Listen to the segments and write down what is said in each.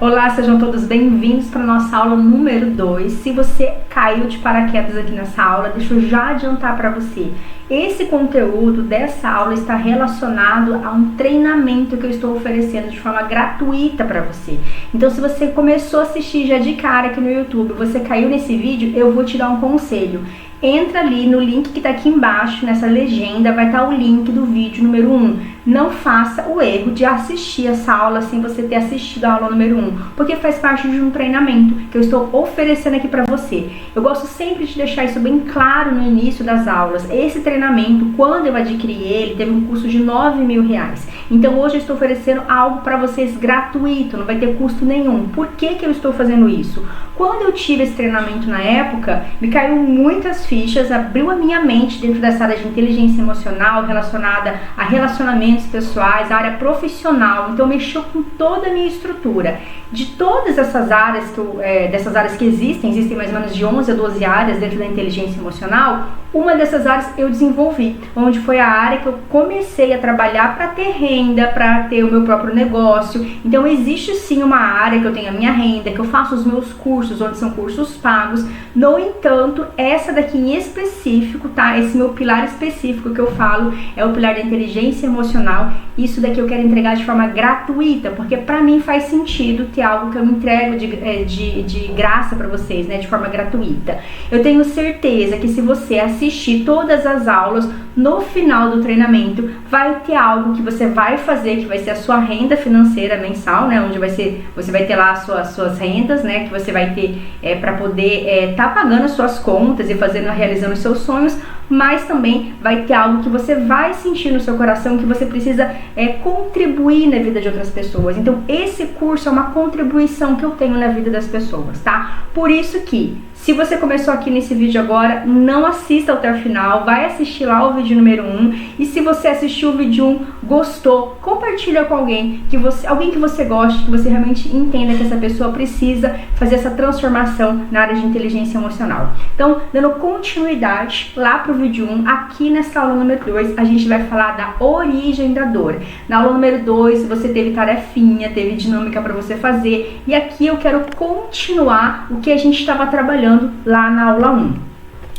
Olá, sejam todos bem-vindos para a nossa aula número 2. Se você caiu de paraquedas aqui nessa aula, deixa eu já adiantar para você. Esse conteúdo dessa aula está relacionado a um treinamento que eu estou oferecendo de forma gratuita para você. Então, se você começou a assistir já de cara aqui no YouTube, você caiu nesse vídeo, eu vou te dar um conselho. Entra ali no link que está aqui embaixo, nessa legenda, vai estar o link do vídeo número 1. Não faça o erro de assistir essa aula sem você ter assistido a aula número 1, porque faz parte de um treinamento que eu estou oferecendo aqui para você. Eu gosto sempre de deixar isso bem claro no início das aulas. Esse treinamento, quando eu adquiri ele, teve um custo de R$9.000. Então hoje eu estou oferecendo algo para vocês gratuito, não vai ter custo nenhum. Por que eu estou fazendo isso? Quando eu tive esse treinamento na época, me caiu muitas fichas, abriu a minha mente dentro dessa área de inteligência emocional relacionada a relacionamentos pessoais, a área profissional. Então mexeu com toda a minha estrutura. De todas essas áreas dessas áreas que existem mais ou menos de 11 a 12 áreas dentro da inteligência emocional, uma dessas áreas eu desenvolvi, onde foi a área que eu comecei a trabalhar para ter renda, para ter o meu próprio negócio. Então existe sim uma área que eu tenho a minha renda, que eu faço os meus cursos, onde são cursos pagos. No entanto, essa daqui em específico, tá? Esse meu pilar específico que eu falo é o pilar da inteligência emocional. Isso daqui eu quero entregar de forma gratuita, porque para mim faz sentido ter algo que eu me entrego de graça para vocês, né? De forma gratuita. Eu tenho certeza que se você assistir todas as aulas, no final do treinamento vai ter algo que você vai fazer, que vai ser a sua renda financeira mensal, né? Onde você vai ter lá as suas rendas, né? Que você vai ter para poder tá pagando as suas contas e realizando os seus sonhos, mas também vai ter algo que você vai sentir no seu coração que você precisa contribuir na vida de outras pessoas. Então esse curso é uma contribuição que eu tenho na vida das pessoas, tá? Por isso que, se você começou aqui nesse vídeo agora, não assista até o final, vai assistir lá o vídeo número 1. E se você assistiu o vídeo 1, gostou, compartilha com alguém que você goste, que você realmente entenda que essa pessoa precisa fazer essa transformação na área de inteligência emocional. Então, dando continuidade lá pro vídeo 1, aqui nessa aula número 2, a gente vai falar da origem da dor. Na aula número 2, você teve tarefinha, teve dinâmica para você fazer, e aqui eu quero continuar o que a gente estava trabalhando lá na aula 1.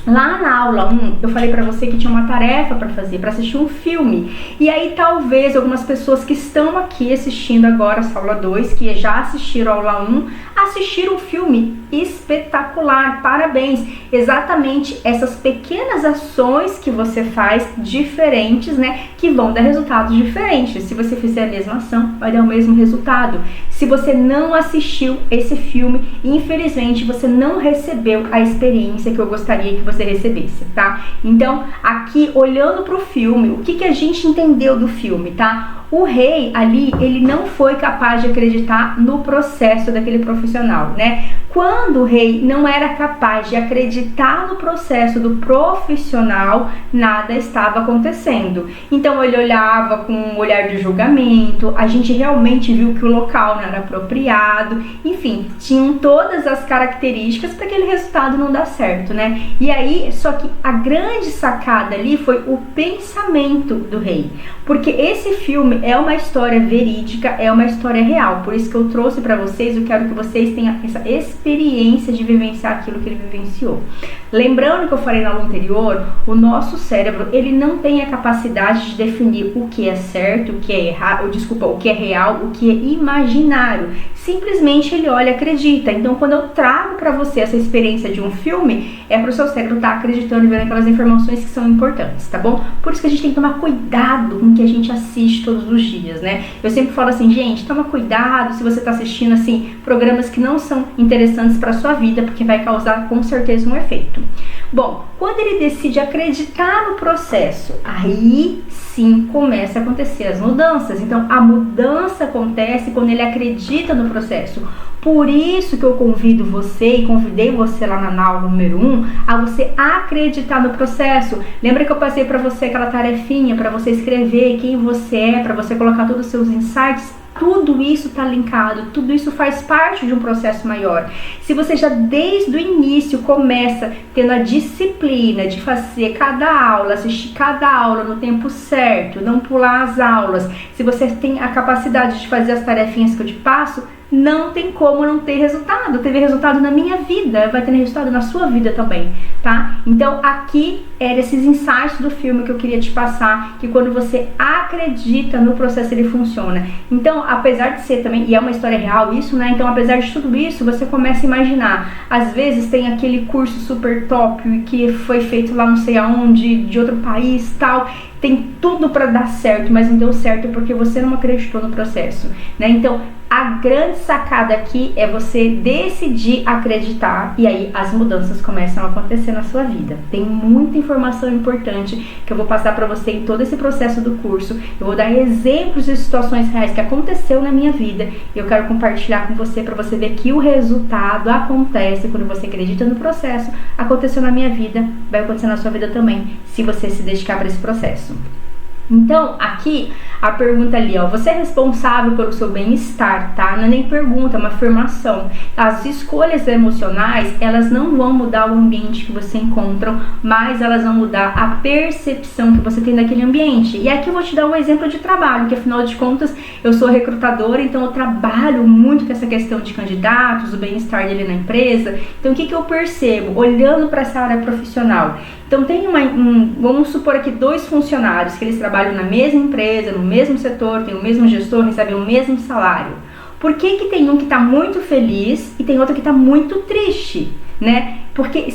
Lá na aula 1, eu falei pra você que tinha uma tarefa pra fazer, pra assistir um filme. E aí talvez algumas pessoas que estão aqui assistindo agora essa aula 2, que já assistiram a aula 1, assistiram um filme espetacular, parabéns! Exatamente essas pequenas ações que você faz diferentes, né, que vão dar resultados diferentes. Se você fizer a mesma ação, vai dar o mesmo resultado. Se você não assistiu esse filme, infelizmente você não recebeu a experiência que eu gostaria que você recebesse, tá? Então, aqui, olhando pro filme, o que a gente entendeu do filme, tá? O rei ali, ele não foi capaz de acreditar no processo daquele profissional, né? Quando o rei não era capaz de acreditar no processo do profissional, nada estava acontecendo. Então ele olhava com um olhar de julgamento, a gente realmente viu que o local não era apropriado, enfim, tinham todas as características para aquele resultado não dar certo, né? E aí, só que a grande sacada ali foi o pensamento do rei, porque esse filme é uma história verídica, é uma história real, por isso que eu trouxe para vocês, eu quero que vocês tenham essa experiência de vivenciar aquilo que ele vivenciou. Lembrando que eu falei na aula anterior, o nosso cérebro, ele não tem a capacidade de definir o que é certo, o que é errado, o que é real, o que é imaginário. Simplesmente ele olha e acredita. Então, quando eu trago para você essa experiência de um filme, é para o seu cérebro estar acreditando e vendo aquelas informações que são importantes, tá bom? Por isso que a gente tem que tomar cuidado com o que a gente assiste todos os dias, né? Eu sempre falo assim, gente, toma cuidado se você está assistindo, assim, programas que não são interessantes para sua vida, porque vai causar, com certeza, um efeito. Bom, quando ele decide acreditar no processo, aí sim começa a acontecer as mudanças. Então, a mudança acontece quando ele acredita no processo. Por isso que eu convido você e convidei você lá na aula número 1 a você acreditar no processo. Lembra que eu passei para você aquela tarefinha para você escrever quem você é, para você colocar todos os seus insights? Tudo isso está linkado, tudo isso faz parte de um processo maior. Se você já desde o início começa tendo a disciplina de fazer cada aula, assistir cada aula no tempo certo, não pular as aulas, se você tem a capacidade de fazer as tarefinhas que eu te passo, não tem como não ter resultado. Teve resultado na minha vida, vai ter resultado na sua vida também, tá? Então aqui eram esses insights do filme que eu queria te passar, que quando você acredita no processo, ele funciona. Então, apesar de ser também, e é uma história real isso, né? Então, apesar de tudo isso, você começa a imaginar, às vezes tem aquele curso super top que foi feito lá não sei aonde, de outro país, tal, tem tudo para dar certo, mas não deu certo porque você não acreditou no processo, né? Então, a grande sacada aqui é você decidir acreditar e aí as mudanças começam a acontecer na sua vida. Tem muita informação importante que eu vou passar para você em todo esse processo do curso. Eu vou dar exemplos de situações reais que aconteceu na minha vida e eu quero compartilhar com você para você ver que o resultado acontece quando você acredita no processo. Aconteceu na minha vida, vai acontecer na sua vida também, se você se dedicar para esse processo. Então, aqui, a pergunta ali, ó, você é responsável pelo seu bem-estar, tá? Não é nem pergunta, é uma afirmação. As escolhas emocionais, elas não vão mudar o ambiente que você encontra, mas elas vão mudar a percepção que você tem daquele ambiente. E aqui eu vou te dar um exemplo de trabalho, que afinal de contas, eu sou recrutadora, então eu trabalho muito com essa questão de candidatos, o bem-estar dele na empresa. Então, o que eu percebo? Olhando para essa área profissional. Então, tem vamos supor aqui 2 funcionários que eles trabalham na mesma empresa, no mesmo setor, tem o mesmo gestor, recebem o mesmo salário. Por que tem um que está muito feliz e tem outro que está muito triste, né? Porque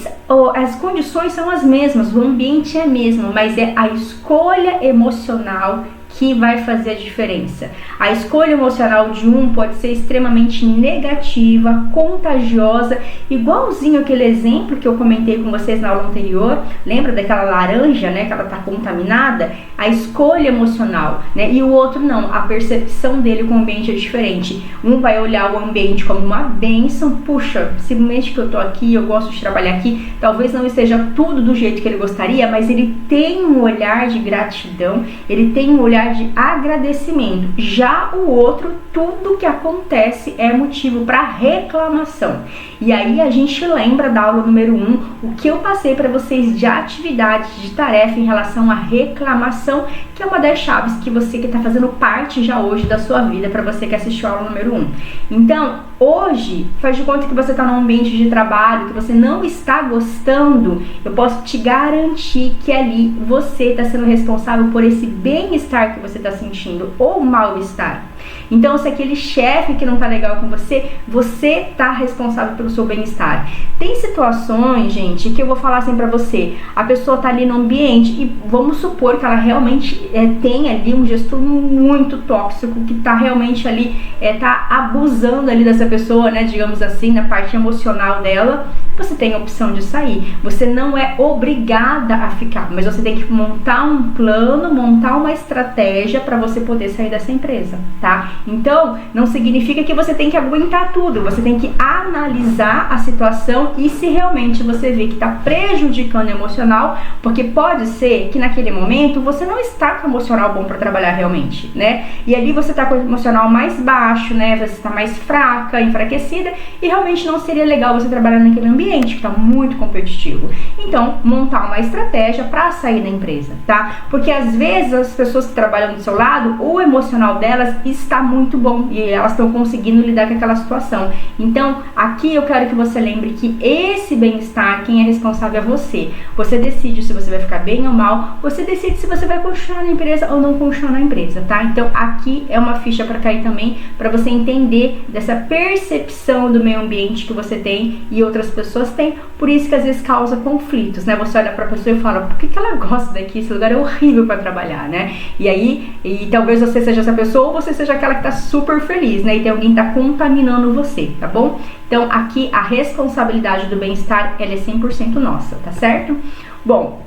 as condições são as mesmas, o ambiente é mesmo, mas é a escolha emocional que vai fazer a diferença. A escolha emocional de um pode ser extremamente negativa, contagiosa, igualzinho aquele exemplo que eu comentei com vocês na aula anterior. Lembra daquela laranja, né, que ela está contaminada? A escolha emocional, né? E o outro não, a percepção dele com o ambiente é diferente. Um vai olhar o ambiente como uma bênção, puxa, simplesmente que eu tô aqui, eu gosto de trabalhar aqui, talvez não esteja tudo do jeito que ele gostaria, mas ele tem um olhar de gratidão, ele tem um olhar de agradecimento. Já o outro, tudo que acontece é motivo para reclamação. E aí a gente lembra da aula número 1, o que eu passei para vocês de atividades, de tarefa em relação à reclamação, que é uma das chaves que você que está fazendo parte já hoje da sua vida, para você que assistiu a aula número 1. Então, hoje, faz de conta que você está num ambiente de trabalho que você não está gostando, eu posso te garantir que ali você está sendo responsável por esse bem-estar que você está sentindo, ou mal-estar. Então, se aquele chefe que não tá legal com você, você tá responsável pelo seu bem-estar. Tem situações, gente, que eu vou falar assim pra você, a pessoa tá ali no ambiente e vamos supor que ela realmente tem ali um gestor muito tóxico, que tá realmente ali, tá abusando ali dessa pessoa, né, digamos assim, na parte emocional dela. Você tem a opção de sair. Você não é obrigada a ficar, mas você tem que montar um plano, montar uma estratégia para você poder sair dessa empresa, tá? Então, não significa que você tem que aguentar tudo. Você tem que analisar a situação e se realmente você vê que está prejudicando o emocional, porque pode ser que naquele momento você não está com o emocional bom para trabalhar realmente, né? E ali você está com o emocional mais baixo, né? Você está mais fraca, enfraquecida e realmente não seria legal você trabalhar naquele ambiente que está muito competitivo. Então, montar uma estratégia para sair da empresa, tá? Porque às vezes as pessoas que trabalham do seu lado, o emocional delas está muito bom e elas estão conseguindo lidar com aquela situação. Então, aqui eu quero que você lembre que esse bem-estar, quem é responsável é você. Você decide se você vai ficar bem ou mal, você decide se você vai continuar na empresa ou não continuar na empresa, tá? Então, aqui é uma ficha para cair também, para você entender dessa percepção do meio ambiente que você tem e outras pessoas têm, por isso que às vezes causa conflitos, né? Você olha pra pessoa e fala, por que ela gosta daqui? Esse lugar é horrível para trabalhar, né? E aí, talvez você seja essa pessoa ou você seja aquela que tá super feliz, né? E tem alguém que tá contaminando você, tá bom? Então, aqui a responsabilidade do bem-estar, ela é 100% nossa, tá certo? Bom,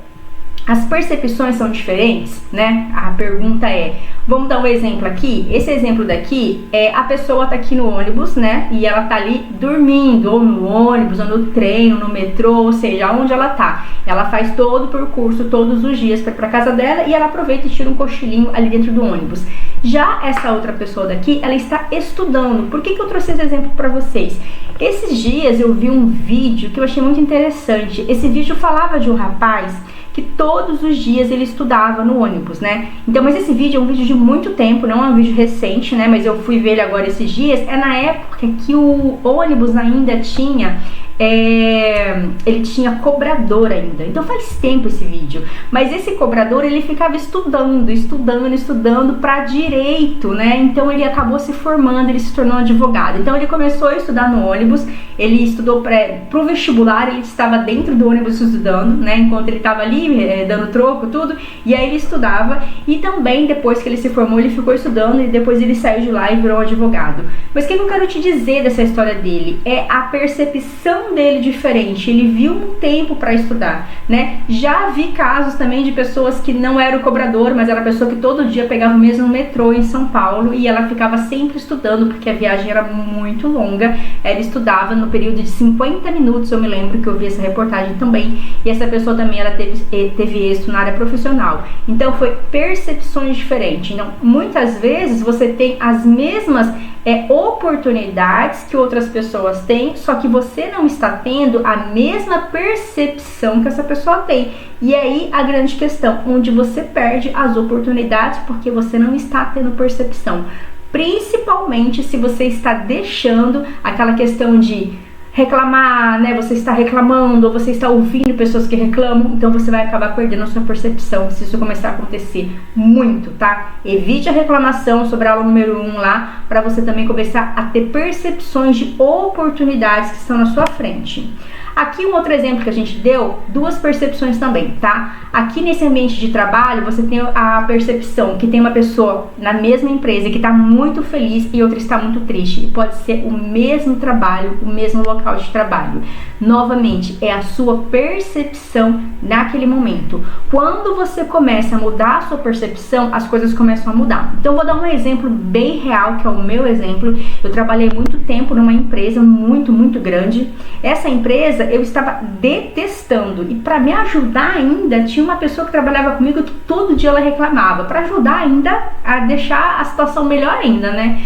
as percepções são diferentes, né? A pergunta é, vamos dar um exemplo aqui? Esse exemplo daqui é a pessoa tá aqui no ônibus, né? E ela tá ali dormindo, ou no ônibus, ou no trem, ou no metrô, ou seja, onde ela tá. Ela faz todo o percurso, todos os dias para ir pra casa dela e ela aproveita e tira um cochilinho ali dentro do ônibus. Já essa outra pessoa daqui, ela está estudando. Por que eu trouxe esse exemplo para vocês? Esses dias eu vi um vídeo que eu achei muito interessante. Esse vídeo falava de um rapaz que todos os dias ele estudava no ônibus, né? Então, mas esse vídeo é um vídeo de muito tempo, não é um vídeo recente, né? Mas eu fui ver ele agora esses dias. É na época que o ônibus ainda tinha... ele tinha cobrador ainda, então faz tempo esse vídeo, mas esse cobrador ele ficava estudando para direito, né? Então ele acabou se formando, ele se tornou advogado. Então ele começou a estudar no ônibus, ele estudou pro vestibular, ele estava dentro do ônibus estudando, né? Enquanto ele estava ali dando troco, tudo, e aí ele estudava, e também depois que ele se formou ele ficou estudando e depois ele saiu de lá e virou advogado. Mas o que eu quero te dizer dessa história dele é a percepção dele diferente. Ele viu um tempo para estudar, né? Já vi casos também de pessoas que não era o cobrador, mas era a pessoa que todo dia pegava o mesmo metrô em São Paulo e ela ficava sempre estudando porque a viagem era muito longa. Ela estudava no período de 50 minutos, eu me lembro que eu vi essa reportagem também, e essa pessoa também ela teve êxito na área profissional. Então foi percepções diferentes. Então muitas vezes você tem as mesmas oportunidades que outras pessoas têm, só que você não está tendo a mesma percepção que essa pessoa tem. E aí a grande questão, onde você perde as oportunidades porque você não está tendo percepção. Principalmente se você está deixando aquela questão de reclamar, né? Você está reclamando ou você está ouvindo pessoas que reclamam, então você vai acabar perdendo a sua percepção se isso começar a acontecer muito, tá? Evite a reclamação sobre a aula número 1 lá, para você também começar a ter percepções de oportunidades que estão na sua frente. Aqui um outro exemplo que a gente deu, duas percepções também, tá? Aqui nesse ambiente de trabalho, você tem a percepção que tem uma pessoa na mesma empresa que está muito feliz e outra está muito triste. E pode ser o mesmo trabalho, o mesmo local de trabalho. Novamente, é a sua percepção naquele momento. Quando você começa a mudar a sua percepção, as coisas começam a mudar. Então, vou dar um exemplo bem real, que é o meu exemplo. Eu trabalhei muito tempo numa empresa muito grande. Essa empresa eu estava detestando, e para me ajudar ainda tinha uma pessoa que trabalhava comigo que todo dia ela reclamava, para ajudar ainda a deixar a situação melhor ainda, né?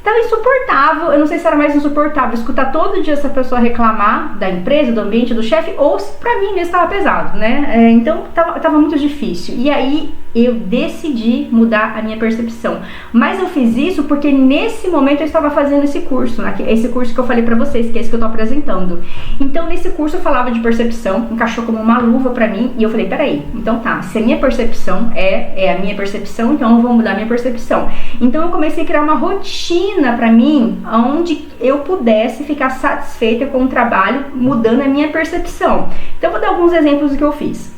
Tava insuportável, eu não sei se era mais insuportável escutar todo dia essa pessoa reclamar da empresa, do ambiente, do chefe, ou se pra mim mesmo estava pesado, né? Então tava muito difícil. E aí eu decidi mudar a minha percepção. Mas eu fiz isso porque nesse momento eu estava fazendo esse curso, né? Esse curso que eu falei pra vocês, que é esse que eu tô apresentando. Então nesse curso eu falava de percepção, encaixou como uma luva pra mim, e eu falei, peraí, então tá, se a minha percepção é a minha percepção, então eu vou mudar a minha percepção. Então eu comecei a criar uma rotina para mim, onde eu pudesse ficar satisfeita com o trabalho, mudando a minha percepção. Então, vou dar alguns exemplos do que eu fiz.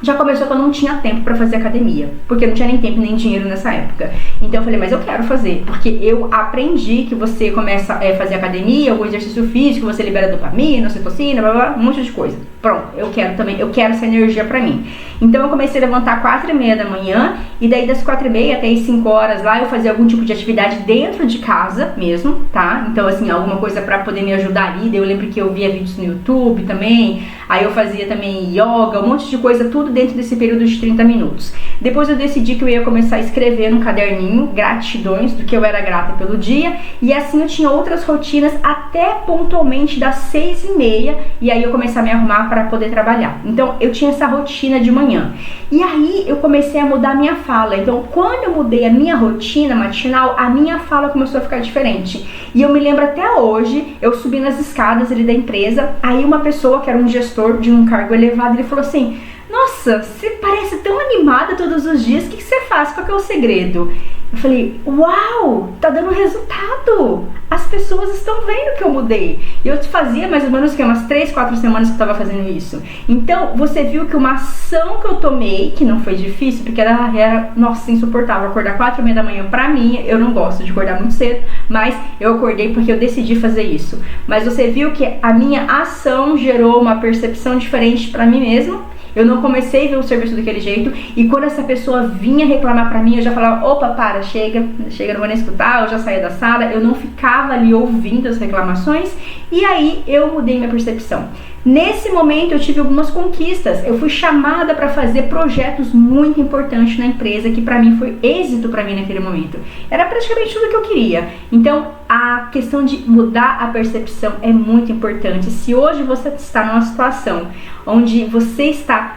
Já começou que eu não tinha tempo para fazer academia, porque eu não tinha nem tempo nem dinheiro nessa época. Então eu falei, mas eu quero fazer, porque eu aprendi que você começa a fazer academia, algum exercício físico, você libera dopamina, ocitocina, blá, blá, um monte de coisa. Pronto, eu quero também, eu quero essa energia pra mim. Então eu comecei a levantar 4h30 da manhã, e daí das 4h30 até as 5 horas lá, eu fazia algum tipo de atividade dentro de casa mesmo, tá? Então assim, alguma coisa pra poder me ajudar ali. Daí eu lembro que eu via vídeos no YouTube também, aí eu fazia também yoga, um monte de coisa, tudo dentro desse período de 30 minutos. Depois eu decidi que eu ia começar a escrever num caderninho gratidões do que eu era grata pelo dia, e assim eu tinha outras rotinas até pontualmente das 6h30, e aí eu comecei a me arrumar para poder trabalhar. Então eu tinha essa rotina de manhã, e aí eu comecei a mudar a minha fala. Então quando eu mudei a minha rotina matinal, a minha fala começou a ficar diferente. E eu me lembro até hoje, eu subi nas escadas ali da empresa, aí uma pessoa que era um gestor de um cargo elevado, ele falou assim: nossa, você parece tão animada todos os dias, o que você faz? Qual que é o segredo? Eu falei, uau, tá dando resultado, as pessoas estão vendo que eu mudei. E eu fazia mais ou menos que umas 3, 4 semanas que eu tava fazendo isso. Então você viu que uma ação que eu tomei, que não foi difícil, porque era nossa, insuportável acordar 4h30 da manhã. Pra mim, eu não gosto de acordar muito cedo, mas eu acordei porque eu decidi fazer isso. Mas você viu que a minha ação gerou uma percepção diferente pra mim mesma. Eu não comecei a ver o serviço daquele jeito, e quando essa pessoa vinha reclamar pra mim, eu já falava, opa, para, chega, não vou nem escutar, eu já saía da sala, eu não ficava ali ouvindo as reclamações, e aí eu mudei minha percepção. Nesse momento eu tive algumas conquistas, eu fui chamada para fazer projetos muito importantes na empresa, que pra mim foi êxito pra mim naquele momento. Era praticamente tudo que eu queria. Então a questão de mudar a percepção é muito importante. Se hoje você está numa situação onde você está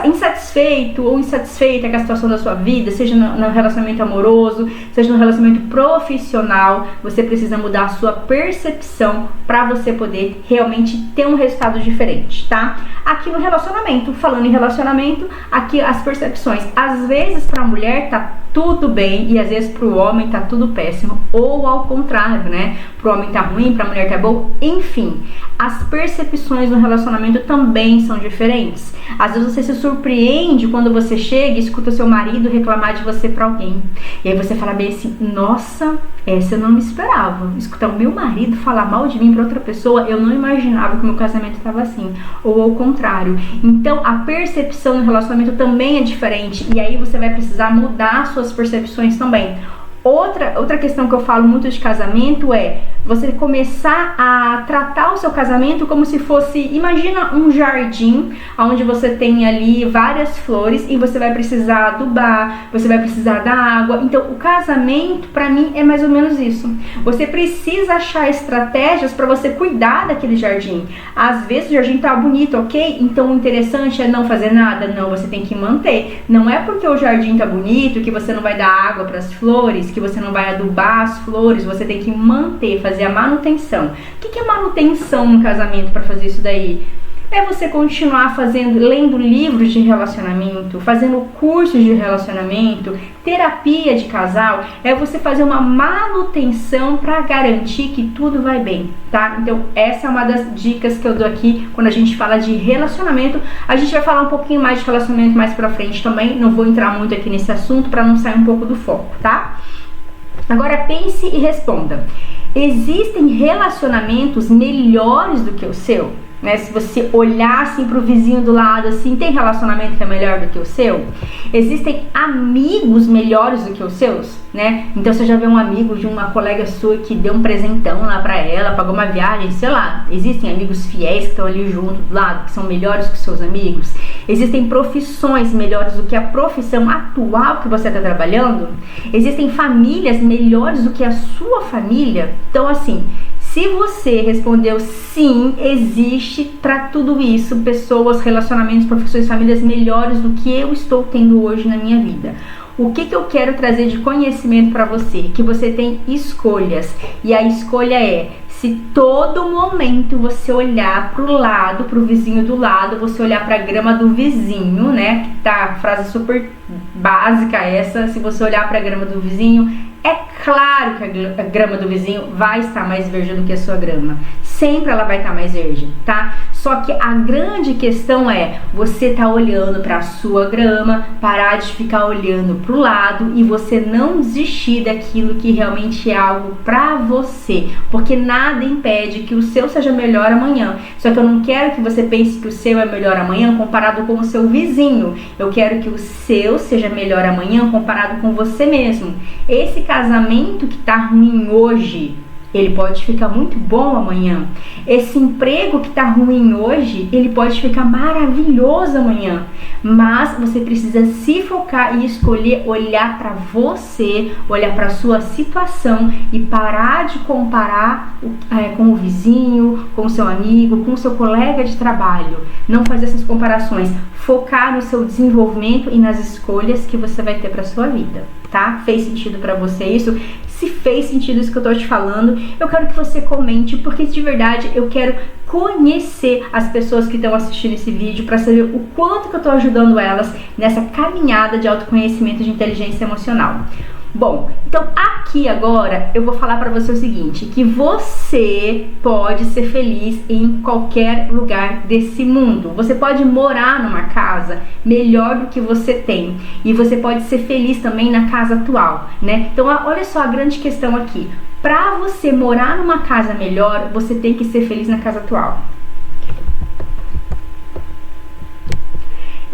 insatisfeito ou insatisfeita com a situação da sua vida, seja no relacionamento amoroso, seja no relacionamento profissional, você precisa mudar a sua percepção para você poder realmente ter um resultado diferente, tá? Aqui no relacionamento, falando em relacionamento, aqui as percepções, às vezes para a mulher tá tudo bem e às vezes para o homem tá tudo péssimo, ou ao contrário, né? Para o homem tá ruim, para a mulher tá bom, enfim. As percepções no relacionamento também são diferentes. Às vezes você se surpreende quando você chega e escuta seu marido reclamar de você para alguém. E aí você fala bem assim, nossa, essa eu não me esperava. Escutar o meu marido falar mal de mim para outra pessoa, eu não imaginava que o meu casamento estava assim. Ou ao contrário. Então a percepção no relacionamento também é diferente. E aí você vai precisar mudar suas percepções também. Outra questão que eu falo muito de casamento é você começar a tratar o seu casamento como se fosse, imagina um jardim onde você tem ali várias flores e você vai precisar adubar, você vai precisar da água. Então o casamento para mim é mais ou menos isso. Você precisa achar estratégias para você cuidar daquele jardim. Às vezes o jardim tá bonito, ok? Então o interessante é não fazer nada. Não, você tem que manter. Não é porque o jardim tá bonito que você não vai dar água para as flores, que você não vai adubar as flores. Você tem que manter, fazer a manutenção. O que é manutenção no casamento para fazer isso daí? É você continuar lendo livros de relacionamento, fazendo cursos de relacionamento, terapia de casal. É você fazer uma manutenção para garantir que tudo vai bem, tá? Então essa é uma das dicas que eu dou aqui quando a gente fala de relacionamento. A gente vai falar um pouquinho mais de relacionamento mais pra frente também. Não vou entrar muito aqui nesse assunto para não sair um pouco do foco, tá? Agora pense e responda. Existem relacionamentos melhores do que o seu? Né? Se você olhar assim pro vizinho do lado, assim, tem relacionamento que é melhor do que o seu? Existem amigos melhores do que os seus, né? Então você já vê um amigo de uma colega sua que deu um presentão lá pra ela, pagou uma viagem, sei lá. Existem amigos fiéis que estão ali junto do lado, que são melhores que os seus amigos. Existem profissões melhores do que a profissão atual que você está trabalhando. Existem famílias melhores do que a sua família. Então assim, se você respondeu sim, existe para tudo isso pessoas, relacionamentos, profissões, famílias melhores do que eu estou tendo hoje na minha vida. O que eu quero trazer de conhecimento para você? Que você tem escolhas. E a escolha é, se todo momento você olhar pro lado, pro vizinho do lado, você olhar pra grama do vizinho, né? Que tá, frase super básica essa, se você olhar pra grama do vizinho, é claro que a grama do vizinho vai estar mais verde do que a sua grama. Sempre ela vai estar mais verde, tá? Só que a grande questão é você tá olhando para a sua grama, parar de ficar olhando pro lado e você não desistir daquilo que realmente é algo para você, porque nada impede que o seu seja melhor amanhã. Só que eu não quero que você pense que o seu é melhor amanhã comparado com o seu vizinho. Eu quero que o seu seja melhor amanhã comparado com você mesmo. Esse casamento que tá ruim hoje, ele pode ficar muito bom amanhã. Esse emprego que tá ruim hoje, ele pode ficar maravilhoso amanhã. Mas você precisa se focar e escolher olhar para você, olhar para sua situação e parar de comparar com o vizinho, com o seu amigo, com o seu colega de trabalho. Não fazer essas comparações. Focar no seu desenvolvimento e nas escolhas que você vai ter para sua vida, tá? Fez sentido para você isso? Se fez sentido isso que eu tô te falando, eu quero que você comente, porque de verdade eu quero conhecer as pessoas que estão assistindo esse vídeo para saber o quanto que eu tô ajudando elas nessa caminhada de autoconhecimento de inteligência emocional. Bom, então aqui agora eu vou falar para você o seguinte, que você pode ser feliz em qualquer lugar desse mundo. Você pode morar numa casa melhor do que você tem e você pode ser feliz também na casa atual, né? Então olha só a grande questão aqui. Para você morar numa casa melhor, você tem que ser feliz na casa atual.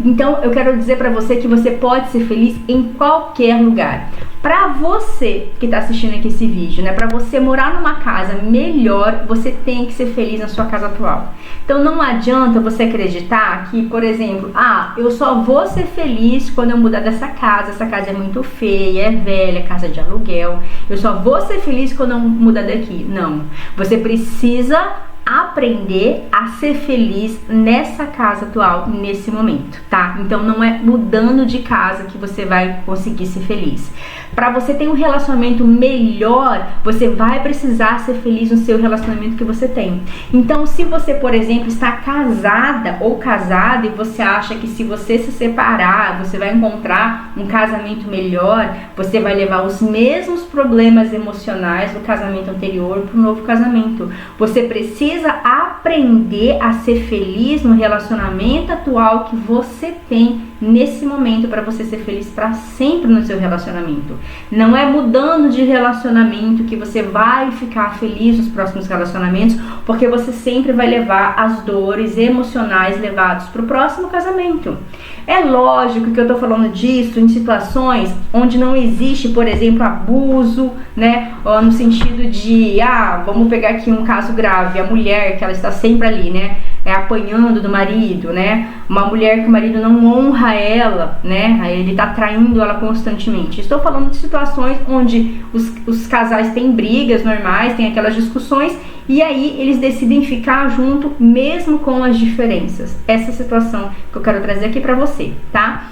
Então eu quero dizer para você que você pode ser feliz em qualquer lugar. Para você que está assistindo aqui esse vídeo, né? Para você morar numa casa melhor, você tem que ser feliz na sua casa atual. Então não adianta você acreditar que, por exemplo, eu só vou ser feliz quando eu mudar dessa casa. Essa casa é muito feia, é velha, casa de aluguel. Eu só vou ser feliz quando eu mudar daqui. Não. Você precisa aprender a ser feliz nessa casa atual, nesse momento, tá? Então não é mudando de casa que você vai conseguir ser feliz. Para você ter um relacionamento melhor, você vai precisar ser feliz no seu relacionamento que você tem. Então, se você, por exemplo, está casada ou casado e você acha que se você se separar, você vai encontrar um casamento melhor, você vai levar os mesmos problemas emocionais do casamento anterior para o novo casamento. Você precisa aprender a ser feliz no relacionamento atual que você tem nesse momento, para você ser feliz para sempre no seu relacionamento. Não é mudando de relacionamento que você vai ficar feliz nos próximos relacionamentos, porque você sempre vai levar as dores emocionais levadas para o próximo casamento. É lógico que eu tô falando disso em situações onde não existe, por exemplo, abuso, né? Ou no sentido de, vamos pegar aqui um caso grave, a mulher que ela está sempre ali, né? Apanhando do marido, né? Uma mulher que o marido não honra ela, né? Aí ele tá traindo ela constantemente. Estou falando de situações onde os casais têm brigas normais, tem aquelas discussões, e aí eles decidem ficar junto mesmo com as diferenças. Essa é a situação que eu quero trazer aqui pra você, tá?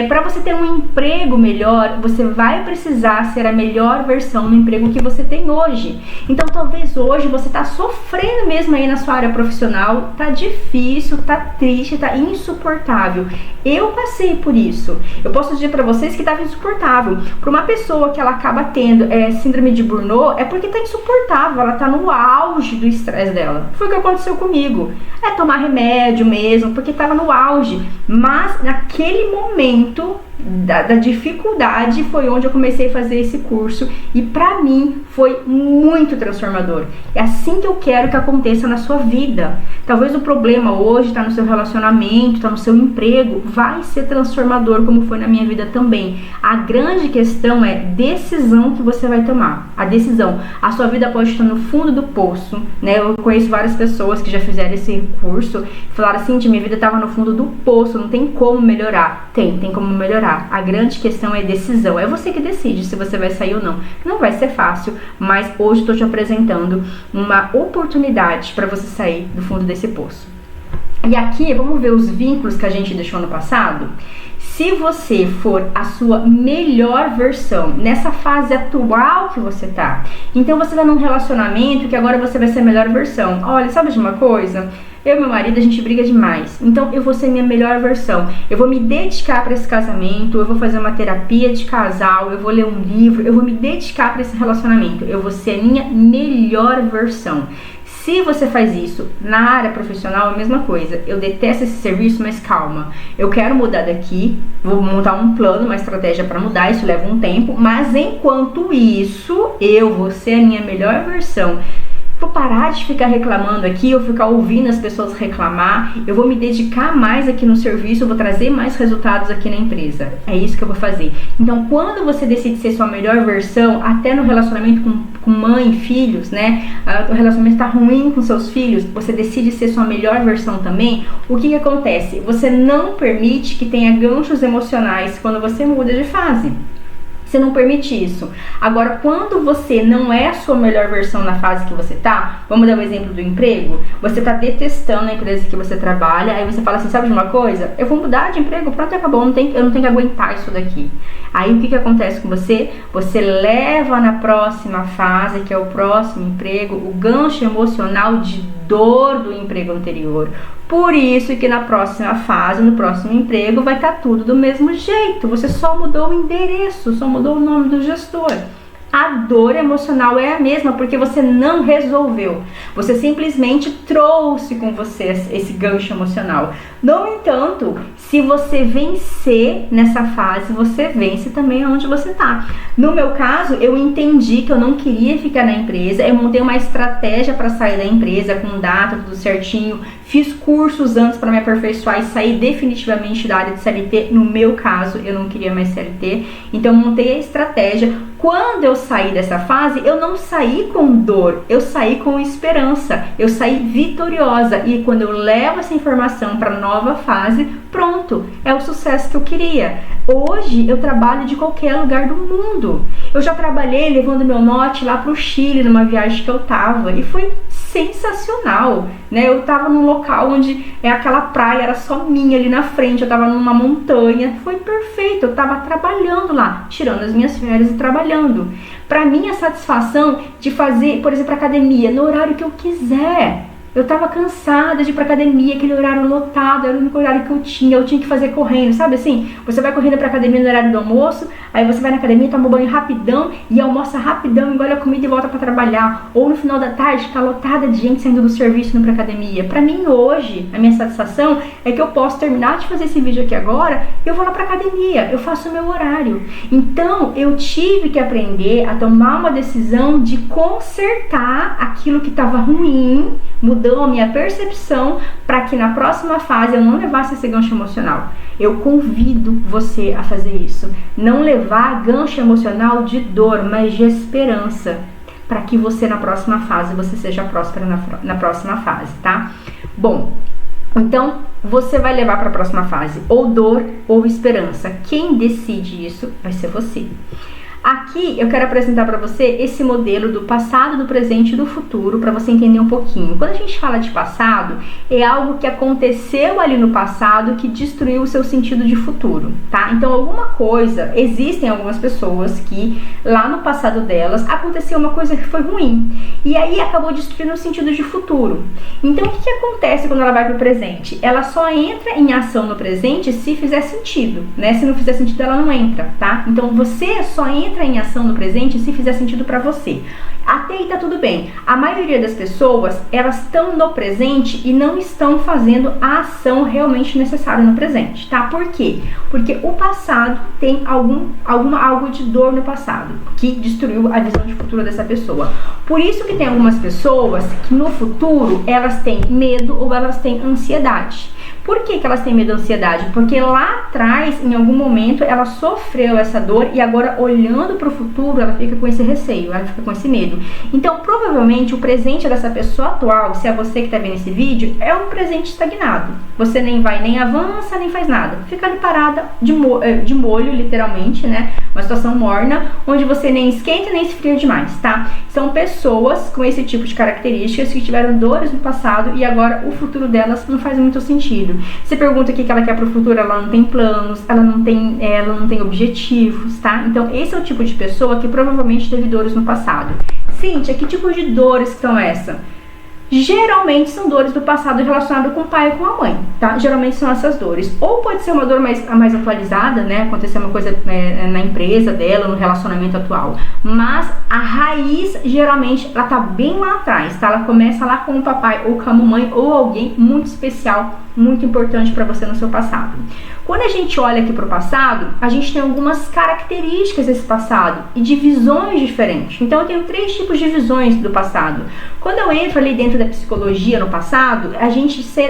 Para você ter um emprego melhor, você vai precisar ser a melhor versão do emprego que você tem hoje. Então talvez hoje você tá sofrendo mesmo aí na sua área profissional, tá difícil, tá triste, tá insuportável. Eu passei por isso. Eu posso dizer para vocês que tava insuportável. Para uma pessoa que ela acaba tendo síndrome de Burnout, é porque tá insuportável, ela tá no auge do estresse dela. Foi o que aconteceu comigo. Tomar remédio mesmo, porque tava no auge. Mas naquele momento da dificuldade foi onde eu comecei a fazer esse curso, e pra mim foi muito transformador. É assim que eu quero que aconteça na sua vida. Talvez o problema hoje está no seu relacionamento, está no seu emprego, vai ser transformador como foi na minha vida também. A grande questão é decisão que você vai tomar. A decisão. A sua vida pode estar no fundo do poço, né? Eu conheço várias pessoas que já fizeram esse curso e falaram assim, minha vida estava no fundo do poço, não tem como melhorar. Tem como melhorar. A grande questão é decisão. É você que decide se você vai sair ou não. Não vai ser fácil, mas hoje estou te apresentando uma oportunidade para você sair do fundo desse poço. E aqui, vamos ver os vínculos que a gente deixou no passado? Se você for a sua melhor versão nessa fase atual que você tá, então você tá num relacionamento que agora você vai ser a melhor versão. Olha, sabe de uma coisa? Eu e meu marido, a gente briga demais. Então eu vou ser minha melhor versão. Eu vou me dedicar para esse casamento, eu vou fazer uma terapia de casal, eu vou ler um livro, eu vou me dedicar para esse relacionamento. Eu vou ser a minha melhor versão. Se você faz isso na área profissional, é a mesma coisa. Eu detesto esse serviço, mas calma. Eu quero mudar daqui, vou montar um plano, uma estratégia para mudar, isso leva um tempo. Mas enquanto isso, eu vou ser a minha melhor versão. Vou parar de ficar reclamando aqui, ou ficar ouvindo as pessoas reclamar. Eu vou me dedicar mais aqui no serviço, eu vou trazer mais resultados aqui na empresa. É isso que eu vou fazer. Então, quando você decide ser sua melhor versão, até no relacionamento com mãe e filhos, né? O relacionamento está ruim com seus filhos, você decide ser sua melhor versão também. O que acontece? Você não permite que tenha ganchos emocionais quando você muda de fase. Você não permite isso. Agora, quando você não é a sua melhor versão na fase que você tá, vamos dar o exemplo do emprego, você tá detestando a empresa que você trabalha, aí você fala assim, sabe de uma coisa? Eu vou mudar de emprego, pronto, acabou, eu não tenho que aguentar isso daqui. Aí o que acontece com você? Você leva na próxima fase, que é o próximo emprego, o gancho emocional de dor do emprego anterior. Por isso que na próxima fase, no próximo emprego, vai estar tudo do mesmo jeito. Você só mudou o endereço, só mudou o nome do gestor. A dor emocional é a mesma, porque você não resolveu. Você simplesmente trouxe com você esse gancho emocional. No entanto, se você vencer nessa fase, você vence também onde você está. No meu caso, eu entendi que eu não queria ficar na empresa. Eu montei uma estratégia para sair da empresa, com data, tudo certinho. Fiz cursos antes para me aperfeiçoar e sair definitivamente da área de CLT. No meu caso, eu não queria mais CLT. Então, montei a estratégia. Quando eu saí dessa fase, eu não saí com dor, eu saí com esperança, eu saí vitoriosa. E quando eu levo essa informação para a nova fase, pronto, é o sucesso que eu queria. Hoje eu trabalho de qualquer lugar do mundo. Eu já trabalhei levando meu note lá para o Chile, numa viagem que eu tava, e foi sensacional, né? Eu tava num local onde aquela praia era só minha ali na frente, eu tava numa montanha, foi perfeito, eu tava trabalhando lá, tirando as minhas férias e trabalhando. Pra mim, a satisfação de fazer, por exemplo, academia no horário que eu quiser. Eu tava cansada de ir pra academia, aquele horário lotado, era o único horário que eu tinha que fazer correndo, sabe assim? Você vai correndo pra academia no horário do almoço, aí você vai na academia, toma um banho rapidão e almoça rapidão, engole a comida e volta pra trabalhar. Ou no final da tarde, tá lotada de gente saindo do serviço indo pra academia. Pra mim hoje, a minha satisfação é que eu posso terminar de fazer esse vídeo aqui agora, eu vou lá pra academia, eu faço o meu horário. Então, eu tive que aprender a tomar uma decisão de consertar aquilo que tava ruim, mudou a minha percepção para que na próxima fase eu não levasse esse gancho emocional. Eu convido você a fazer isso. Não levar gancho emocional de dor, mas de esperança, para que você na próxima fase, você seja próspera na próxima fase, tá? Bom, então você vai levar para a próxima fase ou dor ou esperança. Quem decide isso vai ser você. Aqui eu quero apresentar para você esse modelo do passado, do presente e do futuro, para você entender um pouquinho. Quando a gente fala de passado, é algo que aconteceu ali no passado que destruiu o seu sentido de futuro, tá? Então alguma coisa, existem algumas pessoas que lá no passado delas aconteceu uma coisa que foi ruim e aí acabou destruindo o sentido de futuro. Então o que acontece quando ela vai para o presente? Ela só entra em ação no presente se fizer sentido, né? Se não fizer sentido, ela não entra, tá? Então você só entra em ação no presente se fizer sentido para você. Até aí tá tudo bem. A maioria das pessoas, elas estão no presente e não estão fazendo a ação realmente necessária no presente, tá? Por quê? Porque o passado tem algo de dor no passado, que destruiu a visão de futuro dessa pessoa. Por isso que tem algumas pessoas que no futuro, elas têm medo ou elas têm ansiedade. Por que elas têm medo e ansiedade? Porque lá atrás, em algum momento, ela sofreu essa dor e agora, olhando para o futuro, ela fica com esse receio, ela fica com esse medo. Então, provavelmente, o presente dessa pessoa atual, se é você que está vendo esse vídeo, é um presente estagnado. Você nem avança, nem faz nada. Fica ali parada, de molho, literalmente, né? Uma situação morna, onde você nem esquenta, nem esfria demais, tá? São pessoas com esse tipo de características que tiveram dores no passado e agora o futuro delas não faz muito sentido. Você pergunta o que ela quer pro futuro, ela não tem planos, ela não tem objetivos, tá? Então esse é o tipo de pessoa que provavelmente teve dores no passado. Cíntia, que tipo de dores são essas? Geralmente são dores do passado relacionadas com o pai e com a mãe, tá? Geralmente são essas dores. Ou pode ser uma dor mais atualizada, né? Acontecer uma coisa na empresa dela, no relacionamento atual. Mas a raiz, geralmente, ela tá bem lá atrás, tá? Ela começa lá com o papai ou com a mamãe ou alguém muito especial, muito importante para você no seu passado. Quando a gente olha aqui para o passado, a gente tem algumas características desse passado e de visões diferentes. Então eu tenho 3 tipos de visões do passado. Quando eu entro ali dentro da psicologia no passado,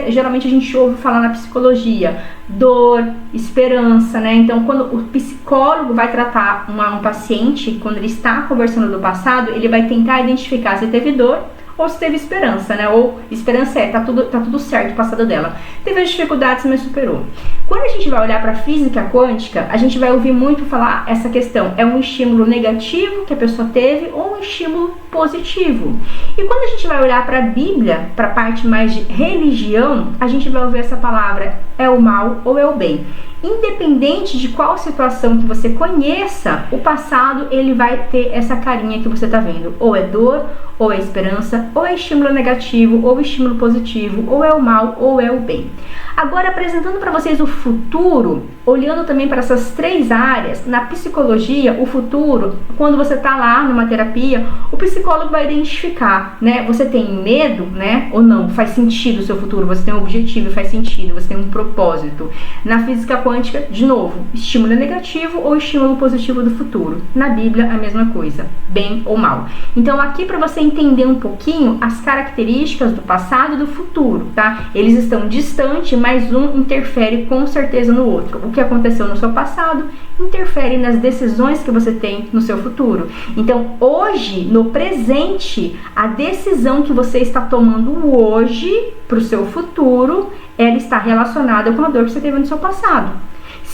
geralmente a gente ouve falar na psicologia dor, esperança, né? Então quando o psicólogo vai tratar um paciente, quando ele está conversando do passado, ele vai tentar identificar se teve dor ou se teve esperança, né? Ou esperança tá tudo certo o passado dela. Teve as dificuldades, mas superou. Quando a gente vai olhar para a física quântica, a gente vai ouvir muito falar essa questão. É um estímulo negativo que a pessoa teve ou um estímulo positivo? E quando a gente vai olhar para a Bíblia, para a parte mais de religião, a gente vai ouvir essa palavra, é o mal ou é o bem. Independente de qual situação que você conheça, o passado ele vai ter essa carinha que você está vendo. Ou é dor, ou é esperança, ou é estímulo negativo, ou estímulo positivo, ou é o mal, ou é o bem. Agora, apresentando para vocês o futuro, olhando também para essas 3 áreas, na psicologia, o futuro, quando você está lá numa terapia, o psicólogo vai identificar, né? Você tem medo, né? Ou não? Faz sentido o seu futuro, você tem um objetivo, faz sentido, você tem um propósito. Na física quântica, de novo, estímulo negativo ou estímulo positivo do futuro. Na Bíblia, a mesma coisa, bem ou mal. Então, aqui para você entender um pouquinho as características do passado e do futuro, tá? Eles estão distantes, mas um interfere com certeza no outro. O que aconteceu no seu passado interfere nas decisões que você tem no seu futuro. Então, hoje, no presente, a decisão que você está tomando hoje para o seu futuro, ela está relacionada com a dor que você teve no seu passado.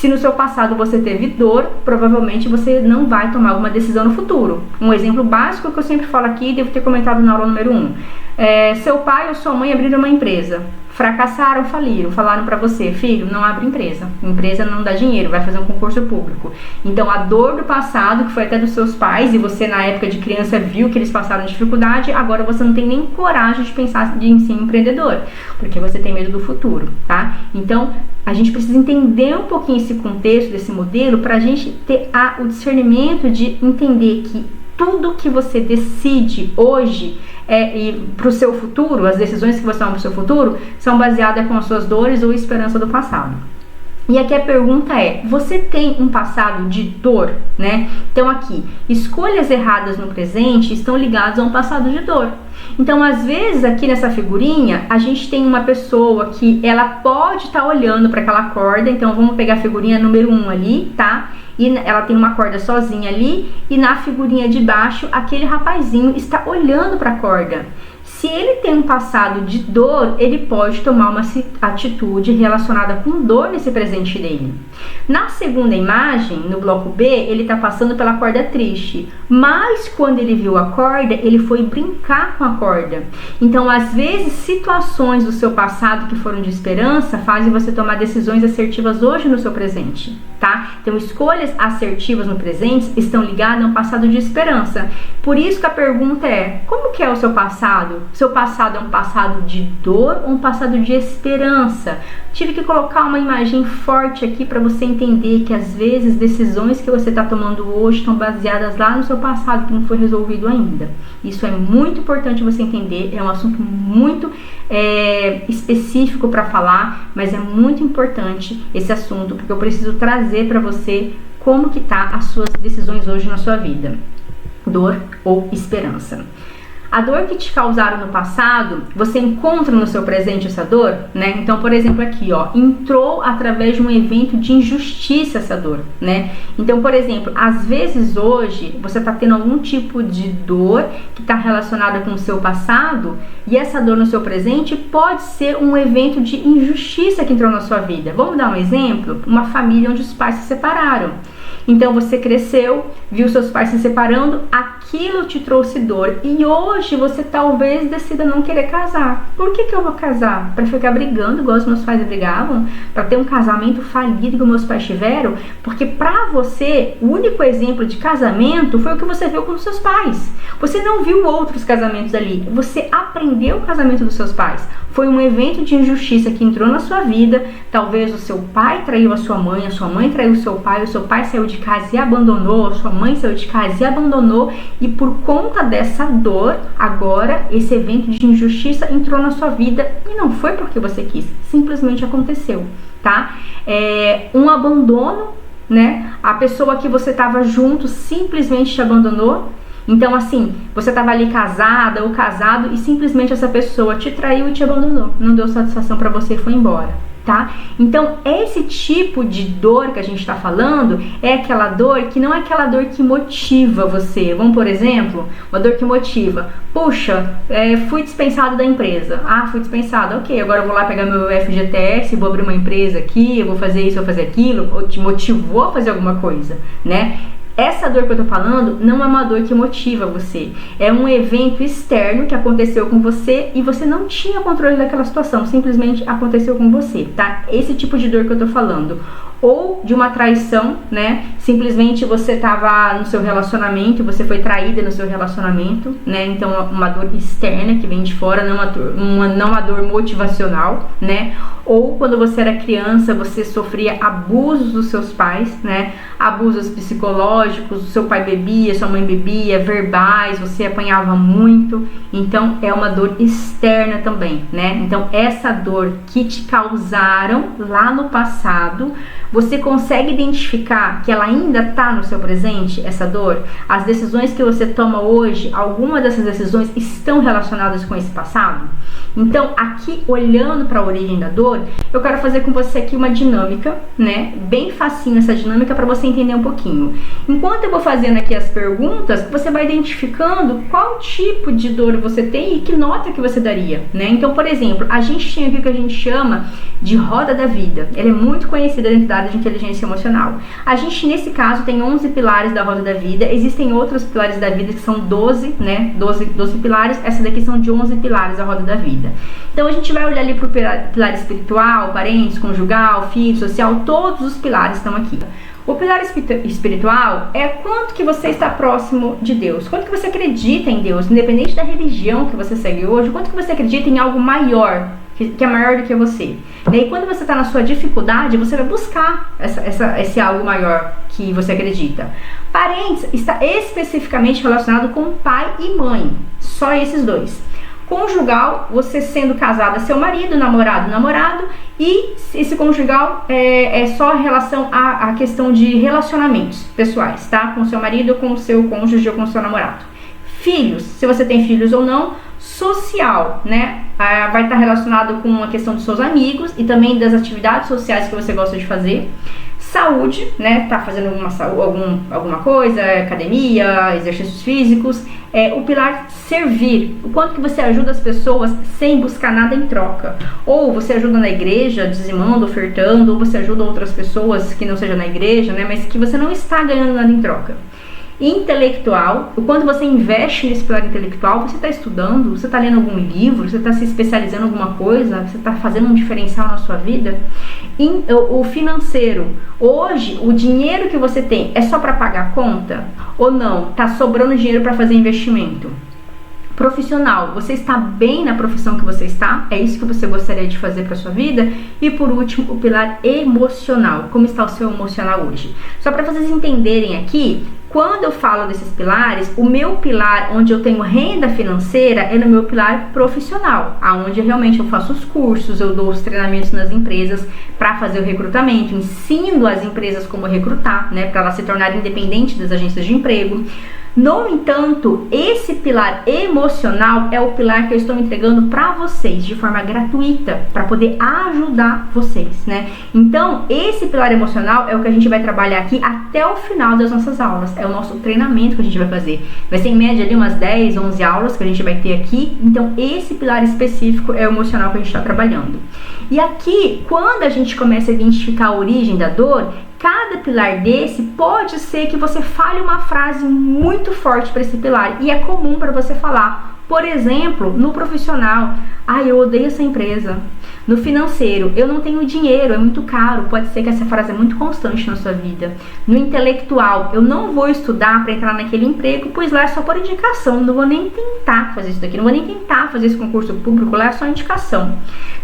Se no seu passado você teve dor, provavelmente você não vai tomar alguma decisão no futuro. Um exemplo básico que eu sempre falo aqui, devo ter comentado na aula número 1. Seu pai ou sua mãe abriram uma empresa. Fracassaram, faliram, falaram pra você, filho, não abre empresa não dá dinheiro, vai fazer um concurso público. Então a dor do passado, que foi até dos seus pais, e você na época de criança viu que eles passaram dificuldade, agora você não tem nem coragem de pensar em ser empreendedor, porque você tem medo do futuro, tá? Então a gente precisa entender um pouquinho esse contexto desse modelo pra gente ter o discernimento de entender que tudo que você decide hoje e para o seu futuro, as decisões que você toma para o seu futuro, são baseadas com as suas dores ou esperança do passado. E aqui a pergunta é, você tem um passado de dor, né? Então aqui, escolhas erradas no presente estão ligadas a um passado de dor. Então, às vezes, aqui nessa figurinha, a gente tem uma pessoa que ela pode estar olhando para aquela corda. Então, vamos pegar a figurinha número 1 ali, tá? E ela tem uma corda sozinha ali. E na figurinha de baixo, aquele rapazinho está olhando para a corda. Se ele tem um passado de dor, ele pode tomar uma atitude relacionada com dor nesse presente dele. Na segunda imagem, no bloco B, ele está passando pela corda triste, mas quando ele viu a corda, ele foi brincar com a corda. Então, às vezes, situações do seu passado que foram de esperança fazem você tomar decisões assertivas hoje no seu presente, tá? Então, escolhas assertivas no presente estão ligadas a um passado de esperança. Por isso que a pergunta é, como que é o seu passado? Seu passado é um passado de dor ou um passado de esperança? Tive que colocar uma imagem forte aqui para você entender que às vezes decisões que você está tomando hoje estão baseadas lá no seu passado que não foi resolvido ainda. Isso é muito importante você entender, é um assunto muito específico para falar, mas é muito importante esse assunto, porque eu preciso trazer para você como que tá as suas decisões hoje na sua vida. Dor ou esperança. A dor que te causaram no passado, você encontra no seu presente essa dor, né? Então, por exemplo, aqui, ó, entrou através de um evento de injustiça essa dor, né? Então, por exemplo, às vezes hoje você tá tendo algum tipo de dor que tá relacionada com o seu passado e essa dor no seu presente pode ser um evento de injustiça que entrou na sua vida. Vamos dar um exemplo? Uma família onde os pais se separaram. Então você cresceu, viu seus pais se separando, aquilo te trouxe dor e hoje você talvez decida não querer casar. Por que eu vou casar? Para ficar brigando igual os meus pais brigavam? Para ter um casamento falido que meus pais tiveram? Porque para você, o único exemplo de casamento foi o que você viu com os seus pais. Você não viu outros casamentos ali, você aprendeu o casamento dos seus pais. Foi um evento de injustiça que entrou na sua vida, talvez o seu pai traiu a sua mãe traiu o seu pai saiu de casa e abandonou, a sua mãe saiu de casa e abandonou, e por conta dessa dor, agora esse evento de injustiça entrou na sua vida e não foi porque você quis, simplesmente aconteceu, tá? Um abandono, né? A pessoa que você estava junto simplesmente te abandonou. Então, assim, você estava ali casada ou casado e simplesmente essa pessoa te traiu e te abandonou, não deu satisfação para você e foi embora, tá? Então, esse tipo de dor que a gente está falando é aquela dor que não é aquela dor que motiva você. Vamos, por exemplo, uma dor que motiva. Puxa, fui dispensado da empresa. Ah, fui dispensado, ok, agora eu vou lá pegar meu FGTS, vou abrir uma empresa aqui, eu vou fazer isso, vou fazer aquilo. Ou te motivou a fazer alguma coisa, né? Essa dor que eu tô falando não é uma dor que motiva você. É um evento externo que aconteceu com você e você não tinha controle daquela situação. Simplesmente aconteceu com você, tá? Esse tipo de dor que eu tô falando. Ou de uma traição, né? Simplesmente você tava no seu relacionamento, você foi traída no seu relacionamento, né? Então, uma dor externa que vem de fora, não uma dor motivacional, né? Ou quando você era criança, você sofria abusos dos seus pais, né? Abusos psicológicos, seu pai bebia, sua mãe bebia, verbais, você apanhava muito. Então, é uma dor externa também, né? Então, essa dor que te causaram lá no passado, você consegue identificar que ela ainda está no seu presente essa dor? As decisões que você toma hoje, algumas dessas decisões estão relacionadas com esse passado? Então, aqui, olhando para a origem da dor, eu quero fazer com você aqui uma dinâmica, né? Bem facinho essa dinâmica para você entender um pouquinho. Enquanto eu vou fazendo aqui as perguntas, você vai identificando qual tipo de dor você tem e que nota que você daria, né? Então, por exemplo, a gente tem aqui o que a gente chama de roda da vida. Ela é muito conhecida dentro da área de inteligência emocional. A gente, nesse caso, tem 11 pilares da roda da vida. Existem outros pilares da vida que são 12, né? 12 pilares. Essa daqui são de 11 pilares da roda da vida. Então a gente vai olhar ali para o pilar espiritual, parentes, conjugal, filho, social, todos os pilares estão aqui. O pilar espiritual é quanto que você está próximo de Deus, quanto que você acredita em Deus, independente da religião que você segue hoje, quanto que você acredita em algo maior, que é maior do que você. E quando você está na sua dificuldade, você vai buscar esse algo maior que você acredita. Parentes está especificamente relacionado com pai e mãe, só esses dois. Conjugal, você sendo casada, seu marido, namorado, e esse conjugal é só em relação à questão de relacionamentos pessoais, tá? Com seu marido, com o seu cônjuge ou com o seu namorado. Filhos, se você tem filhos ou não. Social, né? Vai estar relacionado com a questão dos seus amigos e também das atividades sociais que você gosta de fazer. Saúde, né? Tá fazendo alguma coisa, academia, exercícios físicos. O pilar servir, o quanto que você ajuda as pessoas sem buscar nada em troca. Ou você ajuda na igreja, dizimando, ofertando, ou você ajuda outras pessoas que não seja na igreja, né? Mas que você não está ganhando nada em troca. Intelectual, o quanto você investe nesse pilar intelectual, você está estudando, você está lendo algum livro, você está se especializando em alguma coisa, você está fazendo um diferencial na sua vida. O financeiro, hoje o dinheiro que você tem é só para pagar a conta? Ou não? Está sobrando dinheiro para fazer investimento? Profissional, você está bem na profissão que você está? É isso que você gostaria de fazer para sua vida? E por último, o pilar emocional. Como está o seu emocional hoje? Só para vocês entenderem aqui, quando eu falo desses pilares, o meu pilar onde eu tenho renda financeira é no meu pilar profissional, aonde realmente eu faço os cursos, eu dou os treinamentos nas empresas para fazer o recrutamento, ensino as empresas como recrutar, né, para elas se tornarem independentes das agências de emprego. No entanto, esse pilar emocional é o pilar que eu estou entregando para vocês de forma gratuita, para poder ajudar vocês, né? Então, esse pilar emocional é o que a gente vai trabalhar aqui até o final das nossas aulas. É o nosso treinamento que a gente vai fazer. Vai ser em média ali umas 10, 11 aulas que a gente vai ter aqui. Então, esse pilar específico é o emocional que a gente está trabalhando. E aqui, quando a gente começa a identificar a origem da dor, cada pilar desse pode ser que você fale uma frase muito forte para esse pilar e é comum para você falar. Por exemplo, no profissional, eu odeio essa empresa. No financeiro, eu não tenho dinheiro, é muito caro. Pode ser que essa frase é muito constante na sua vida. No intelectual, eu não vou estudar para entrar naquele emprego, pois lá é só por indicação. Não vou nem tentar fazer isso daqui, não vou nem tentar fazer esse concurso público, lá é só indicação.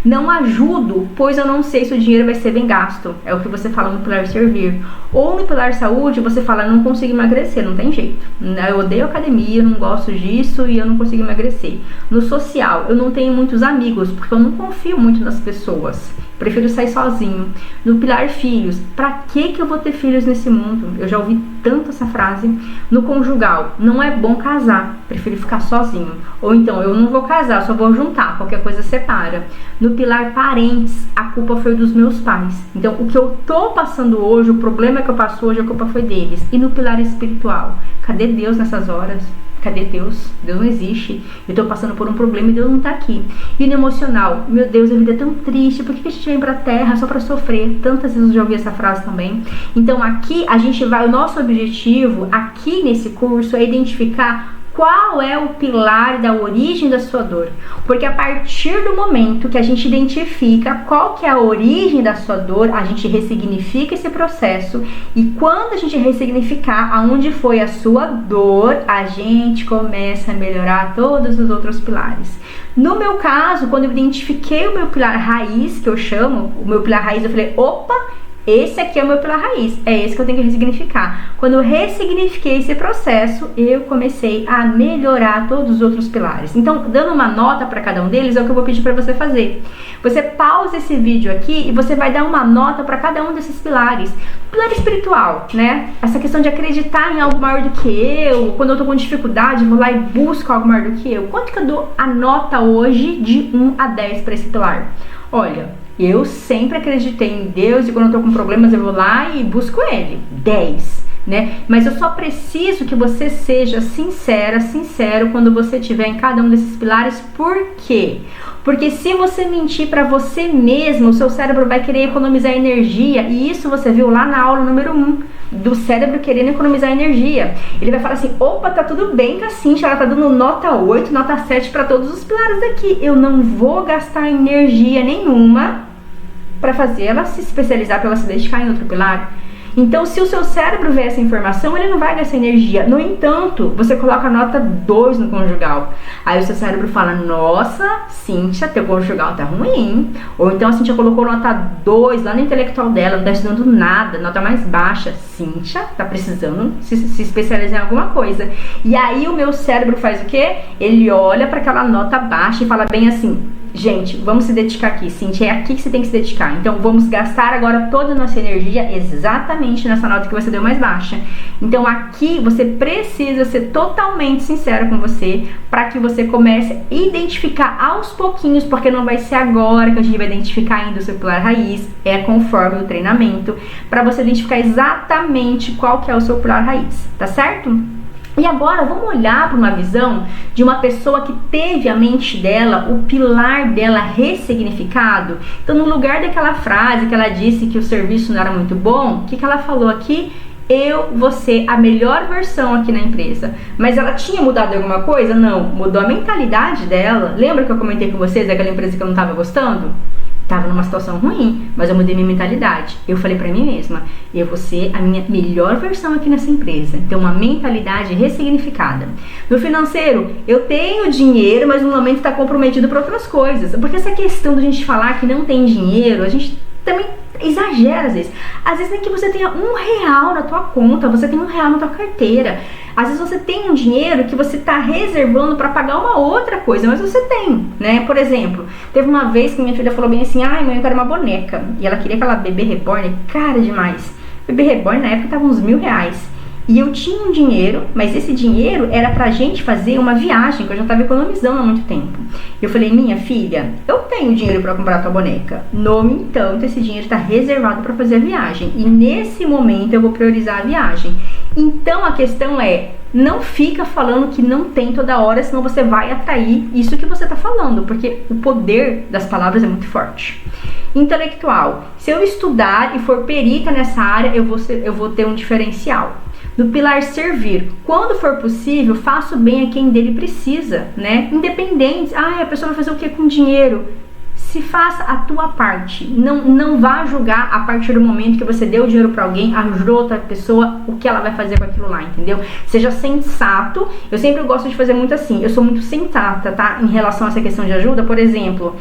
Não ajudo, pois eu não sei se o dinheiro vai ser bem gasto. É o que você fala no pilar servir. Ou no pilar saúde, você fala, não consigo emagrecer, não tem jeito. Eu odeio academia, eu não gosto disso e eu não consigo emagrecer. No social, eu não tenho muitos amigos, porque eu não confio muito nas pessoas. Prefiro sair sozinho. No pilar filhos, pra que eu vou ter filhos nesse mundo? Eu já ouvi tanto essa frase. No conjugal, não é bom casar, prefiro ficar sozinho. Ou então, eu não vou casar, só vou juntar, qualquer coisa separa. No pilar parentes, a culpa foi dos meus pais. Então, o que eu tô passando hoje, o problema que eu passo hoje, a culpa foi deles. E no pilar espiritual, cadê Deus nessas horas? Cadê Deus? Deus não existe. Eu tô passando por um problema e Deus não tá aqui. E no emocional, meu Deus, a vida é tão triste. Por que a gente vem pra terra só pra sofrer? Tantas vezes eu já ouvi essa frase também. Então aqui a gente vai, o nosso objetivo aqui nesse curso é identificar qual é o pilar da origem da sua dor. Porque a partir do momento que a gente identifica qual que é a origem da sua dor, a gente ressignifica esse processo. E quando a gente ressignificar aonde foi a sua dor, a gente começa a melhorar todos os outros pilares. No meu caso, quando eu identifiquei o meu pilar raiz, que eu chamo, o meu pilar raiz, eu falei, opa, esse aqui é o meu pilar raiz, é esse que eu tenho que ressignificar. Quando eu ressignifiquei esse processo, eu comecei a melhorar todos os outros pilares. Então, dando uma nota para cada um deles, é o que eu vou pedir para você fazer. Você pausa esse vídeo aqui e você vai dar uma nota para cada um desses pilares. Pilar espiritual, né? Essa questão de acreditar em algo maior do que eu. Quando eu tô com dificuldade, vou lá e busco algo maior do que eu. Quanto que eu dou a nota hoje de 1 a 10 para esse pilar? Olha, eu sempre acreditei em Deus e quando eu tô com problemas eu vou lá e busco Ele. 10, né? Mas eu só preciso que você seja sincera, sincero quando você estiver em cada um desses pilares. Por quê? Porque se você mentir para você mesmo, o seu cérebro vai querer economizar energia. E isso você viu lá na aula número 1, do cérebro querendo economizar energia. Ele vai falar assim, opa, tá tudo bem com a Cíntia, ela tá dando nota 8, nota 7 para todos os pilares aqui. Eu não vou gastar energia nenhuma para fazer ela se especializar, para ela se dedicar em outro pilar. Então, se o seu cérebro vê essa informação, ele não vai gastar energia. No entanto, você coloca a nota 2 no conjugal. Aí o seu cérebro fala, nossa, Cíntia, teu conjugal tá ruim. Ou então a Cíntia colocou nota 2 lá no intelectual dela, não tá estudando nada, nota mais baixa. Cíntia tá precisando se especializar em alguma coisa. E aí o meu cérebro faz o quê? Ele olha para aquela nota baixa e fala bem assim, gente, vamos se dedicar aqui, Cíntia, é aqui que você tem que se dedicar. Então vamos gastar agora toda a nossa energia exatamente nessa nota que você deu mais baixa. Então aqui você precisa ser totalmente sincero com você para que você comece a identificar aos pouquinhos, porque não vai ser agora que a gente vai identificar ainda o seu pilar raiz, é conforme o treinamento, para você identificar exatamente qual que é o seu pilar raiz, tá certo? E agora vamos olhar para uma visão de uma pessoa que teve a mente dela, o pilar dela ressignificado. Então, no lugar daquela frase que ela disse que o serviço não era muito bom, o que ela falou aqui? Eu vou ser a melhor versão aqui na empresa. Mas ela tinha mudado alguma coisa? Não, mudou a mentalidade dela. Lembra que eu comentei com vocês daquela empresa que eu não estava gostando? Tava numa situação ruim, mas eu mudei minha mentalidade. Eu falei pra mim mesma, eu vou ser a minha melhor versão aqui nessa empresa. Então, uma mentalidade ressignificada. No financeiro, eu tenho dinheiro, mas no momento está comprometido para outras coisas. Porque essa questão da gente falar que não tem dinheiro, a gente também exagera às vezes. Às vezes nem que você tenha R$1 na tua conta, você tem R$1 na tua carteira. Às vezes você tem um dinheiro que você está reservando para pagar uma outra coisa, mas você tem, né? Por exemplo, teve uma vez que minha filha falou bem assim, ai mãe, eu quero uma boneca. E ela queria aquela bebê reborn, cara demais. Bebê reborn na época tava uns R$1.000. E eu tinha um dinheiro, mas esse dinheiro era pra gente fazer uma viagem, que eu já tava economizando há muito tempo. Eu falei, minha filha, eu tenho dinheiro pra comprar a tua boneca. No entanto, esse dinheiro tá reservado pra fazer a viagem. E nesse momento eu vou priorizar a viagem. Então a questão é, não fica falando que não tem toda hora, senão você vai atrair isso que você tá falando, porque o poder das palavras é muito forte. Intelectual, se eu estudar e for perita nessa área, eu vou ter um diferencial. No pilar servir, quando for possível, faça o bem a quem dele precisa, né? Independente, a pessoa vai fazer o que com dinheiro? Se faça a tua parte, não vá julgar a partir do momento que você deu dinheiro para alguém, ajudou outra pessoa, o que ela vai fazer com aquilo lá, entendeu? Seja sensato. Eu sempre gosto de fazer muito assim, eu sou muito sensata, tá? Em relação a essa questão de ajuda, por exemplo,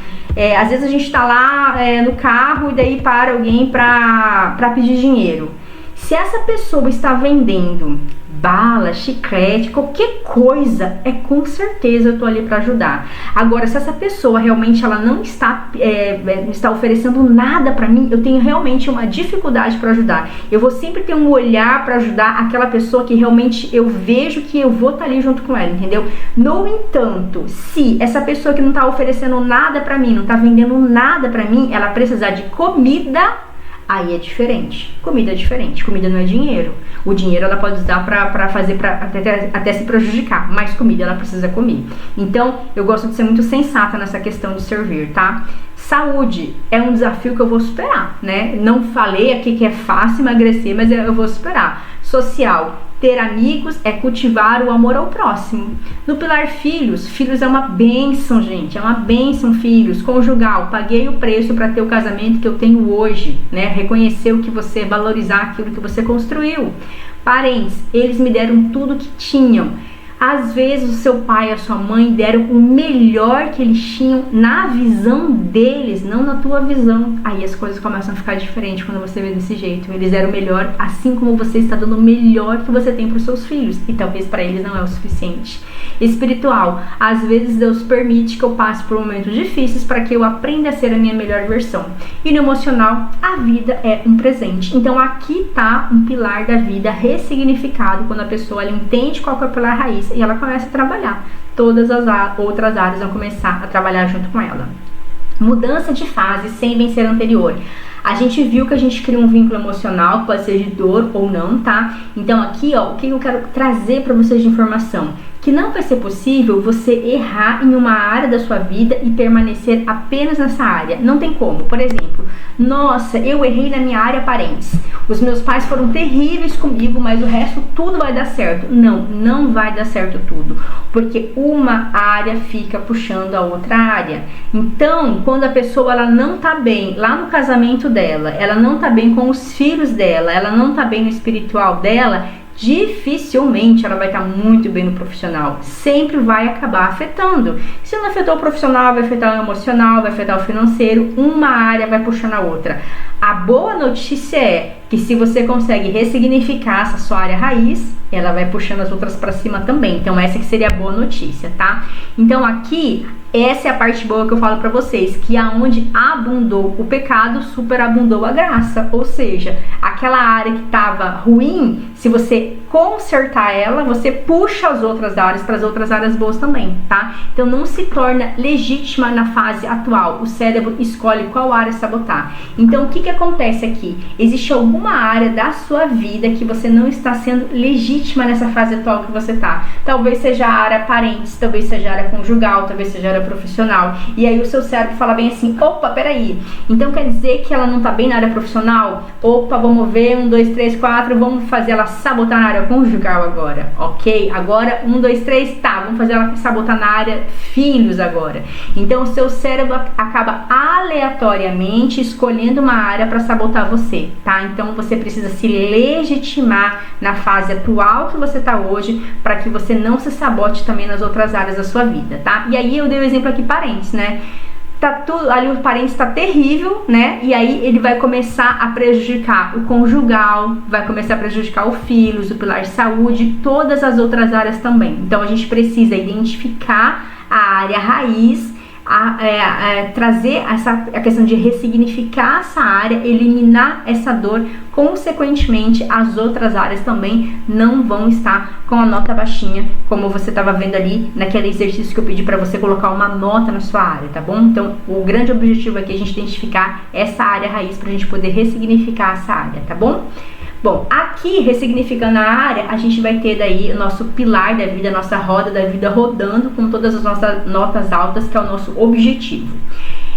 às vezes a gente tá lá no carro e daí para alguém pra pedir dinheiro. Se essa pessoa está vendendo bala, chiclete, qualquer coisa, com certeza eu tô ali para ajudar. Agora, se essa pessoa realmente ela não está oferecendo nada para mim, eu tenho realmente uma dificuldade para ajudar. Eu vou sempre ter um olhar para ajudar aquela pessoa que realmente eu vejo que eu vou estar ali junto com ela, entendeu? No entanto, se essa pessoa que não tá oferecendo nada para mim, não tá vendendo nada para mim, ela precisar de comida, aí é diferente. Comida é diferente. Comida não é dinheiro. O dinheiro ela pode usar pra fazer, até se prejudicar. Mas comida ela precisa comer. Então, eu gosto de ser muito sensata nessa questão de servir, tá? Saúde é um desafio que eu vou superar, né? Não falei aqui que é fácil emagrecer, mas eu vou superar. Social, ter amigos é cultivar o amor ao próximo. No pilar filhos, filhos é uma bênção, gente, é uma bênção, filhos. Conjugal, paguei o preço para ter o casamento que eu tenho hoje, né? Reconhecer o que você, valorizar aquilo que você construiu. Parentes, eles me deram tudo que tinham. Às vezes o seu pai e a sua mãe deram o melhor que eles tinham na visão deles, não na tua visão. Aí as coisas começam a ficar diferentes quando você vê desse jeito. Eles deram o melhor, assim como você está dando o melhor que você tem para os seus filhos. E talvez para eles não é o suficiente. Espiritual, às vezes Deus permite que eu passe por momentos difíceis para que eu aprenda a ser a minha melhor versão. E no emocional, a vida é um presente. Então aqui está um pilar da vida ressignificado quando a pessoa ela entende qual que é o pilar raiz e ela começa a trabalhar. Todas as outras áreas vão começar a trabalhar junto com ela. Mudança de fase sem vencer a anterior. A gente viu que a gente cria um vínculo emocional, pode ser de dor ou não, tá? Então aqui, ó, o que eu quero trazer para vocês de informação? Que não vai ser possível você errar em uma área da sua vida e permanecer apenas nessa área. Não tem como. Por exemplo, nossa, eu errei na minha área parentes. Os meus pais foram terríveis comigo, mas o resto tudo vai dar certo. Não, não vai dar certo tudo. Porque uma área fica puxando a outra área. Então, quando a pessoa ela não tá bem lá no casamento dela, ela não tá bem com os filhos dela, ela não tá bem no espiritual dela, dificilmente ela vai estar muito bem no profissional. Sempre vai acabar afetando. Se não afetou o profissional, vai afetar o emocional, vai afetar o financeiro. Uma área vai puxando a outra. A boa notícia é que se você consegue ressignificar essa sua área raiz, ela vai puxando as outras para cima também. Então essa que seria a boa notícia, tá? Então aqui, essa é a parte boa que eu falo para vocês, que aonde abundou o pecado, superabundou a graça. Ou seja, aquela área que estava ruim, se você consertar ela, você puxa as outras áreas para as outras áreas boas também, tá? Então não se torna legítima na fase atual. O cérebro escolhe qual área sabotar. Então o que acontece aqui? Existe alguma área da sua vida que você não está sendo legítima nessa fase atual que você tá. Talvez seja a área parentes, talvez seja a área conjugal, talvez seja a área profissional. E aí o seu cérebro fala bem assim, opa, peraí, então quer dizer que ela não tá bem na área profissional? Opa, vamos ver, 1, 2, 3, 4, vamos fazer ela sabotar na área conjugal agora, ok? Agora, 1, 2, 3, tá, vamos fazer ela sabotar na área filhos agora. Então o seu cérebro acaba aleatoriamente escolhendo uma área para sabotar você, tá? Então você precisa se legitimar na fase atual que você tá hoje, para que você não se sabote também nas outras áreas da sua vida, tá? E aí eu dei o exemplo aqui, parentes, né? Tá tudo ali, o parente está terrível, né? E aí ele vai começar a prejudicar o conjugal, vai começar a prejudicar o filhos, o pilar de saúde, todas as outras áreas também. Então a gente precisa identificar a área raiz, trazer a questão de ressignificar essa área, eliminar essa dor. Consequentemente, as outras áreas também não vão estar com a nota baixinha, como você estava vendo ali naquele exercício que eu pedi para você colocar uma nota na sua área, tá bom? Então, o grande objetivo aqui é a gente identificar essa área raiz para a gente poder ressignificar essa área, tá bom? Bom, aqui, ressignificando a área, a gente vai ter daí o nosso pilar da vida, a nossa roda da vida rodando com todas as nossas notas altas, que é o nosso objetivo.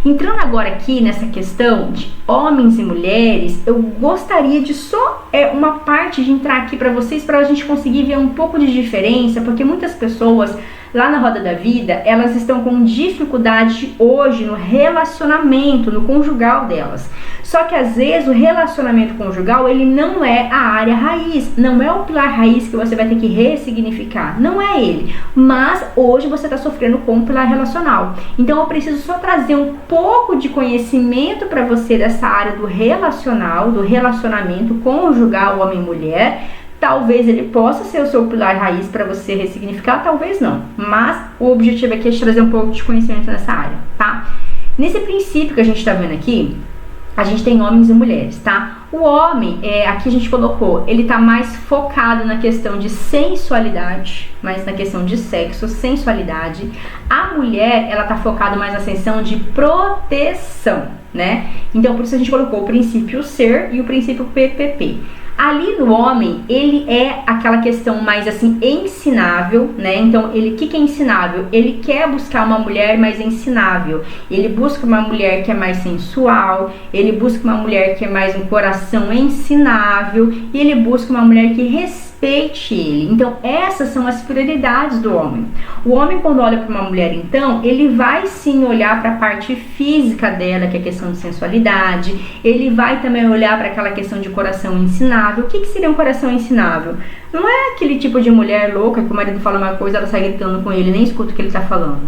Entrando agora aqui nessa questão de homens e mulheres, eu gostaria de só uma parte de entrar aqui para vocês, para a gente conseguir ver um pouco de diferença, porque muitas pessoas lá na roda da vida, elas estão com dificuldade hoje no relacionamento, no conjugal delas. Só que às vezes o relacionamento conjugal, ele não é a área raiz, não é o pilar raiz que você vai ter que ressignificar, não é ele. Mas hoje você está sofrendo com o pilar relacional. Então eu preciso só trazer um pouco de conhecimento para você dessa área do relacional, do relacionamento conjugal homem-mulher. Talvez ele possa ser o seu pilar raiz para você ressignificar, talvez não. Mas o objetivo aqui é te trazer um pouco de conhecimento nessa área, tá? Nesse princípio que a gente tá vendo aqui, a gente tem homens e mulheres, tá? O homem, aqui a gente colocou, ele tá mais focado na questão de sensualidade, mais na questão de sexo, sensualidade. A mulher, ela tá focada mais na questão de proteção, né? Então, por isso a gente colocou o princípio ser e o princípio PPP. Ali no homem, ele é aquela questão mais assim, ensinável, né? Então, o que é ensinável? Ele quer buscar uma mulher mais ensinável. Ele busca uma mulher que é mais sensual, ele busca uma mulher que é mais um coração ensinável, e ele busca uma mulher que respeite ele. Então, essas são as prioridades do homem. O homem, quando olha para uma mulher, então, ele vai sim olhar para a parte física dela, que é a questão de sensualidade. Ele vai também olhar para aquela questão de coração ensinável. O que seria um coração ensinável? Não é aquele tipo de mulher louca que o marido fala uma coisa, ela sai gritando com ele, nem escuta o que ele tá falando.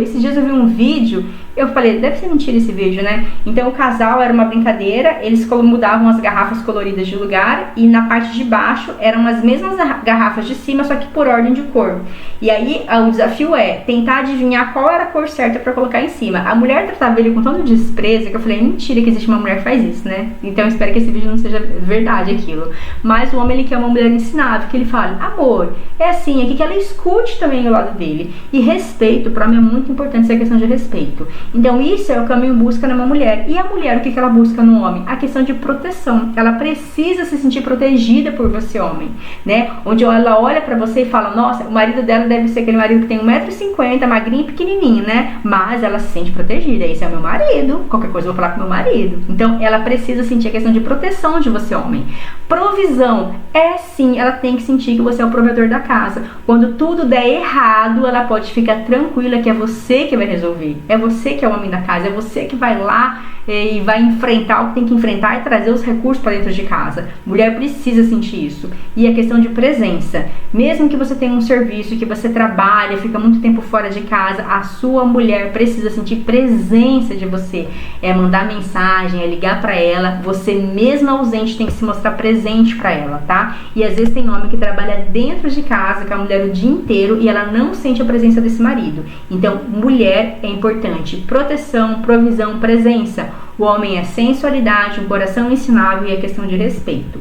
Esses dias eu vi um vídeo, eu falei, deve ser mentira esse vídeo, né? Então o casal era uma brincadeira, eles mudavam as garrafas coloridas de lugar e na parte de baixo eram as mesmas garrafas de cima, só que por ordem de cor. E aí o desafio é tentar adivinhar qual era a cor certa pra colocar em cima. A mulher tratava ele com tanto desprezo que eu falei, é mentira que existe uma mulher que faz isso, né? Então eu espero que esse vídeo não seja verdade aquilo. Mas o homem, ele quer uma mulher ensinável, que ele fale, amor, é assim, aqui que ela escute também o lado dele. E respeito, pra mim é muito importante essa questão de respeito. Então isso é o caminho busca numa mulher. E a mulher, o que ela busca no homem? A questão de proteção. Ela precisa se sentir protegida por você, homem, né? Onde ela olha pra você e fala, nossa, o marido dela deve ser aquele marido que tem 1,50 m, magrinho e pequenininho, né? Mas ela se sente protegida. Esse é o meu marido. Qualquer coisa eu vou falar com meu marido. Então ela precisa sentir a questão de proteção de você, homem. Provisão. É sim, ela tem que sentir que você é o provedor da casa. Quando tudo der errado, ela pode ficar tranquila que é você que vai resolver. É você que é o homem da casa. É você que vai lá e vai enfrentar o que tem que enfrentar e trazer os recursos para dentro de casa. Mulher precisa sentir isso. E a questão de presença. Mesmo que você tenha um serviço, que você trabalha, fica muito tempo fora de casa, a sua mulher precisa sentir presença de você. É mandar mensagem, é ligar para ela. Você mesmo ausente tem que se mostrar presente para ela, tá? E às vezes tem homem que trabalha dentro de casa com a mulher o dia inteiro e ela não sente a presença desse marido. Então, mulher é importante. Proteção, provisão, presença. O homem é sensualidade, um coração ensinável e a questão de respeito.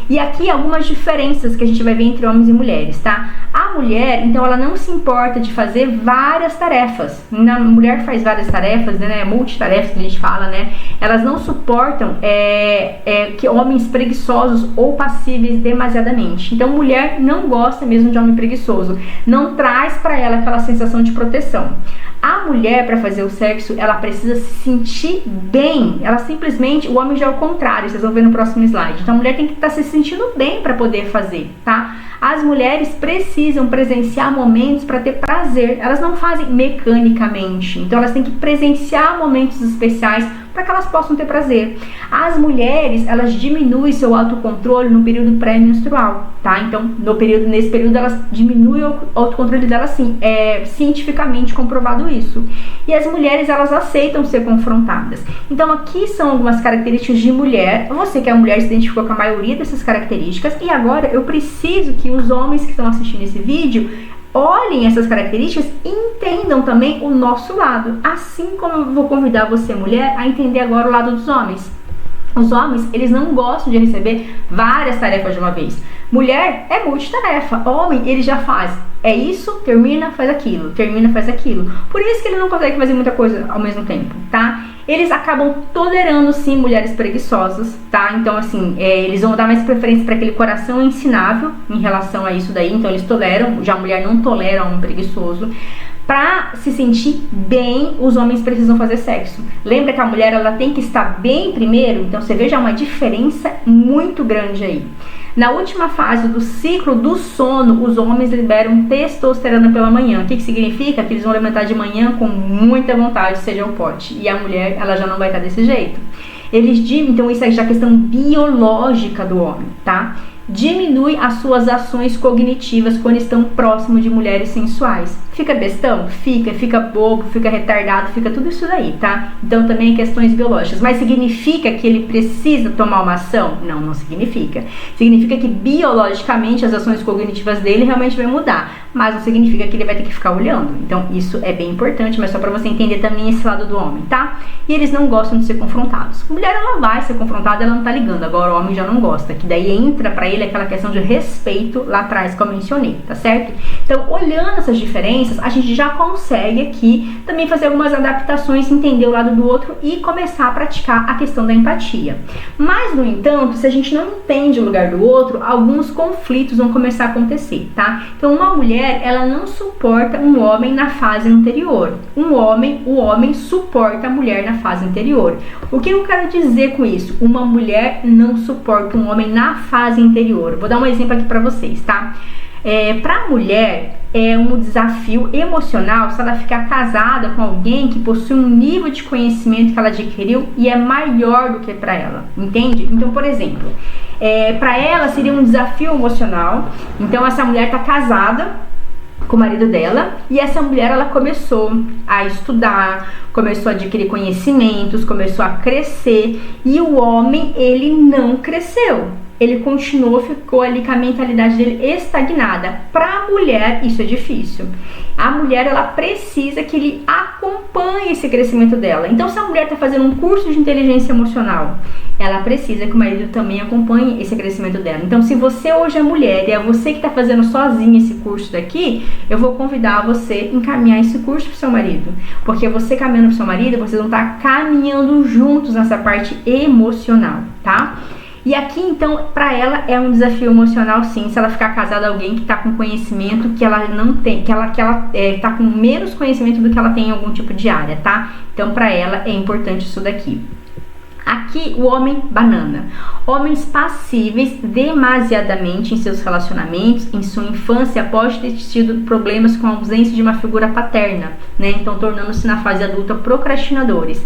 E aqui algumas diferenças que a gente vai ver entre homens e mulheres, tá? A mulher, então, ela não se importa de fazer várias tarefas. A mulher faz várias tarefas, né? Multitarefas que a gente fala, né? Elas não suportam que homens preguiçosos ou passíveis demasiadamente. Então, mulher não gosta mesmo de homem preguiçoso. Não traz pra ela aquela sensação de proteção. A mulher, para fazer o sexo, ela precisa se sentir bem. Ela simplesmente, o homem já é o contrário, vocês vão ver no próximo slide. Então a mulher tem que estar se sentindo bem para poder fazer, tá? As mulheres precisam presenciar momentos para ter prazer. Elas não fazem mecanicamente. Então elas têm que presenciar momentos especiais para que elas possam ter prazer. As mulheres, elas diminuem seu autocontrole no período pré-menstrual, tá? Então, nesse período, elas diminuem o autocontrole delas, sim. É cientificamente comprovado isso. E as mulheres, elas aceitam ser confrontadas. Então, aqui são algumas características de mulher. Você que é mulher se identificou com a maioria dessas características. E agora, eu preciso que os homens que estão assistindo esse vídeo olhem essas características e entendam também o nosso lado. Assim como eu vou convidar você, mulher, a entender agora o lado dos homens. Os homens, eles não gostam de receber várias tarefas de uma vez. Mulher é multitarefa. Homem, ele já faz. É isso, termina, faz aquilo. Termina, faz aquilo. Por isso que ele não consegue fazer muita coisa ao mesmo tempo, tá? Eles acabam tolerando, sim, mulheres preguiçosas, tá? Então, assim, eles vão dar mais preferência para aquele coração ensinável em relação a isso daí. Então, eles toleram. Já a mulher não tolera um preguiçoso. Para se sentir bem, os homens precisam fazer sexo. Lembra que a mulher, ela tem que estar bem primeiro? Então você veja uma diferença muito grande aí. Na última fase do ciclo do sono, os homens liberam testosterona pela manhã. O que significa? Que eles vão levantar de manhã com muita vontade, seja o pote. E a mulher, ela já não vai estar desse jeito. Então isso é já questão biológica do homem, tá? Diminui as suas ações cognitivas quando estão próximo de mulheres sensuais. Fica bestão? Fica bobo, fica retardado, fica tudo isso daí, tá? Então também questões biológicas. Mas significa que ele precisa tomar uma ação? Não, não significa. Significa que biologicamente as ações cognitivas dele realmente vão mudar. Mas não significa que ele vai ter que ficar olhando. Então isso é bem importante, mas só pra você entender também esse lado do homem, tá? E eles não gostam de ser confrontados. A mulher, ela vai ser confrontada, ela não tá ligando. Agora o homem já não gosta, que daí entra pra ele aquela questão de respeito lá atrás que eu mencionei, tá certo? Então, olhando essas diferenças, a gente já consegue aqui também fazer algumas adaptações, entender o lado do outro e começar a praticar a questão da empatia. Mas, no entanto, se a gente não entende o lugar do outro, alguns conflitos vão começar a acontecer, tá? Então, uma mulher, ela não suporta um homem na fase anterior. O homem suporta a mulher na fase anterior. O que eu quero dizer com isso? Uma mulher não suporta um homem na fase anterior. Vou dar um exemplo aqui pra vocês, tá? Pra mulher, é um desafio emocional se ela ficar casada com alguém que possui um nível de conhecimento que ela adquiriu e é maior do que pra ela, entende? Então, por exemplo, Para ela seria um desafio emocional. Então essa mulher está casada com o marido dela, e essa mulher ela começou a estudar, começou a adquirir conhecimentos, começou a crescer, e o homem ele não cresceu. Ele continuou, ficou ali com a mentalidade dele estagnada. Para a mulher isso é difícil. A mulher ela precisa que ele acompanhe esse crescimento dela. Então se a mulher está fazendo um curso de inteligência emocional, ela precisa que o marido também acompanhe esse crescimento dela. Então se você hoje é mulher e é você que está fazendo sozinha esse curso daqui, eu vou convidar você a encaminhar esse curso para o seu marido. Porque você caminhando para o seu marido, vocês vão estar caminhando juntos nessa parte emocional, tá? E aqui, então, para ela é um desafio emocional, sim, se ela ficar casada com alguém que está com conhecimento que ela não tem, que ela tá com menos conhecimento do que ela tem em algum tipo de área, tá? Então, para ela é importante isso daqui. Aqui, o homem banana. Homens passíveis demasiadamente em seus relacionamentos, em sua infância, pode ter tido problemas com a ausência de uma figura paterna, né? Então, tornando-se na fase adulta procrastinadores.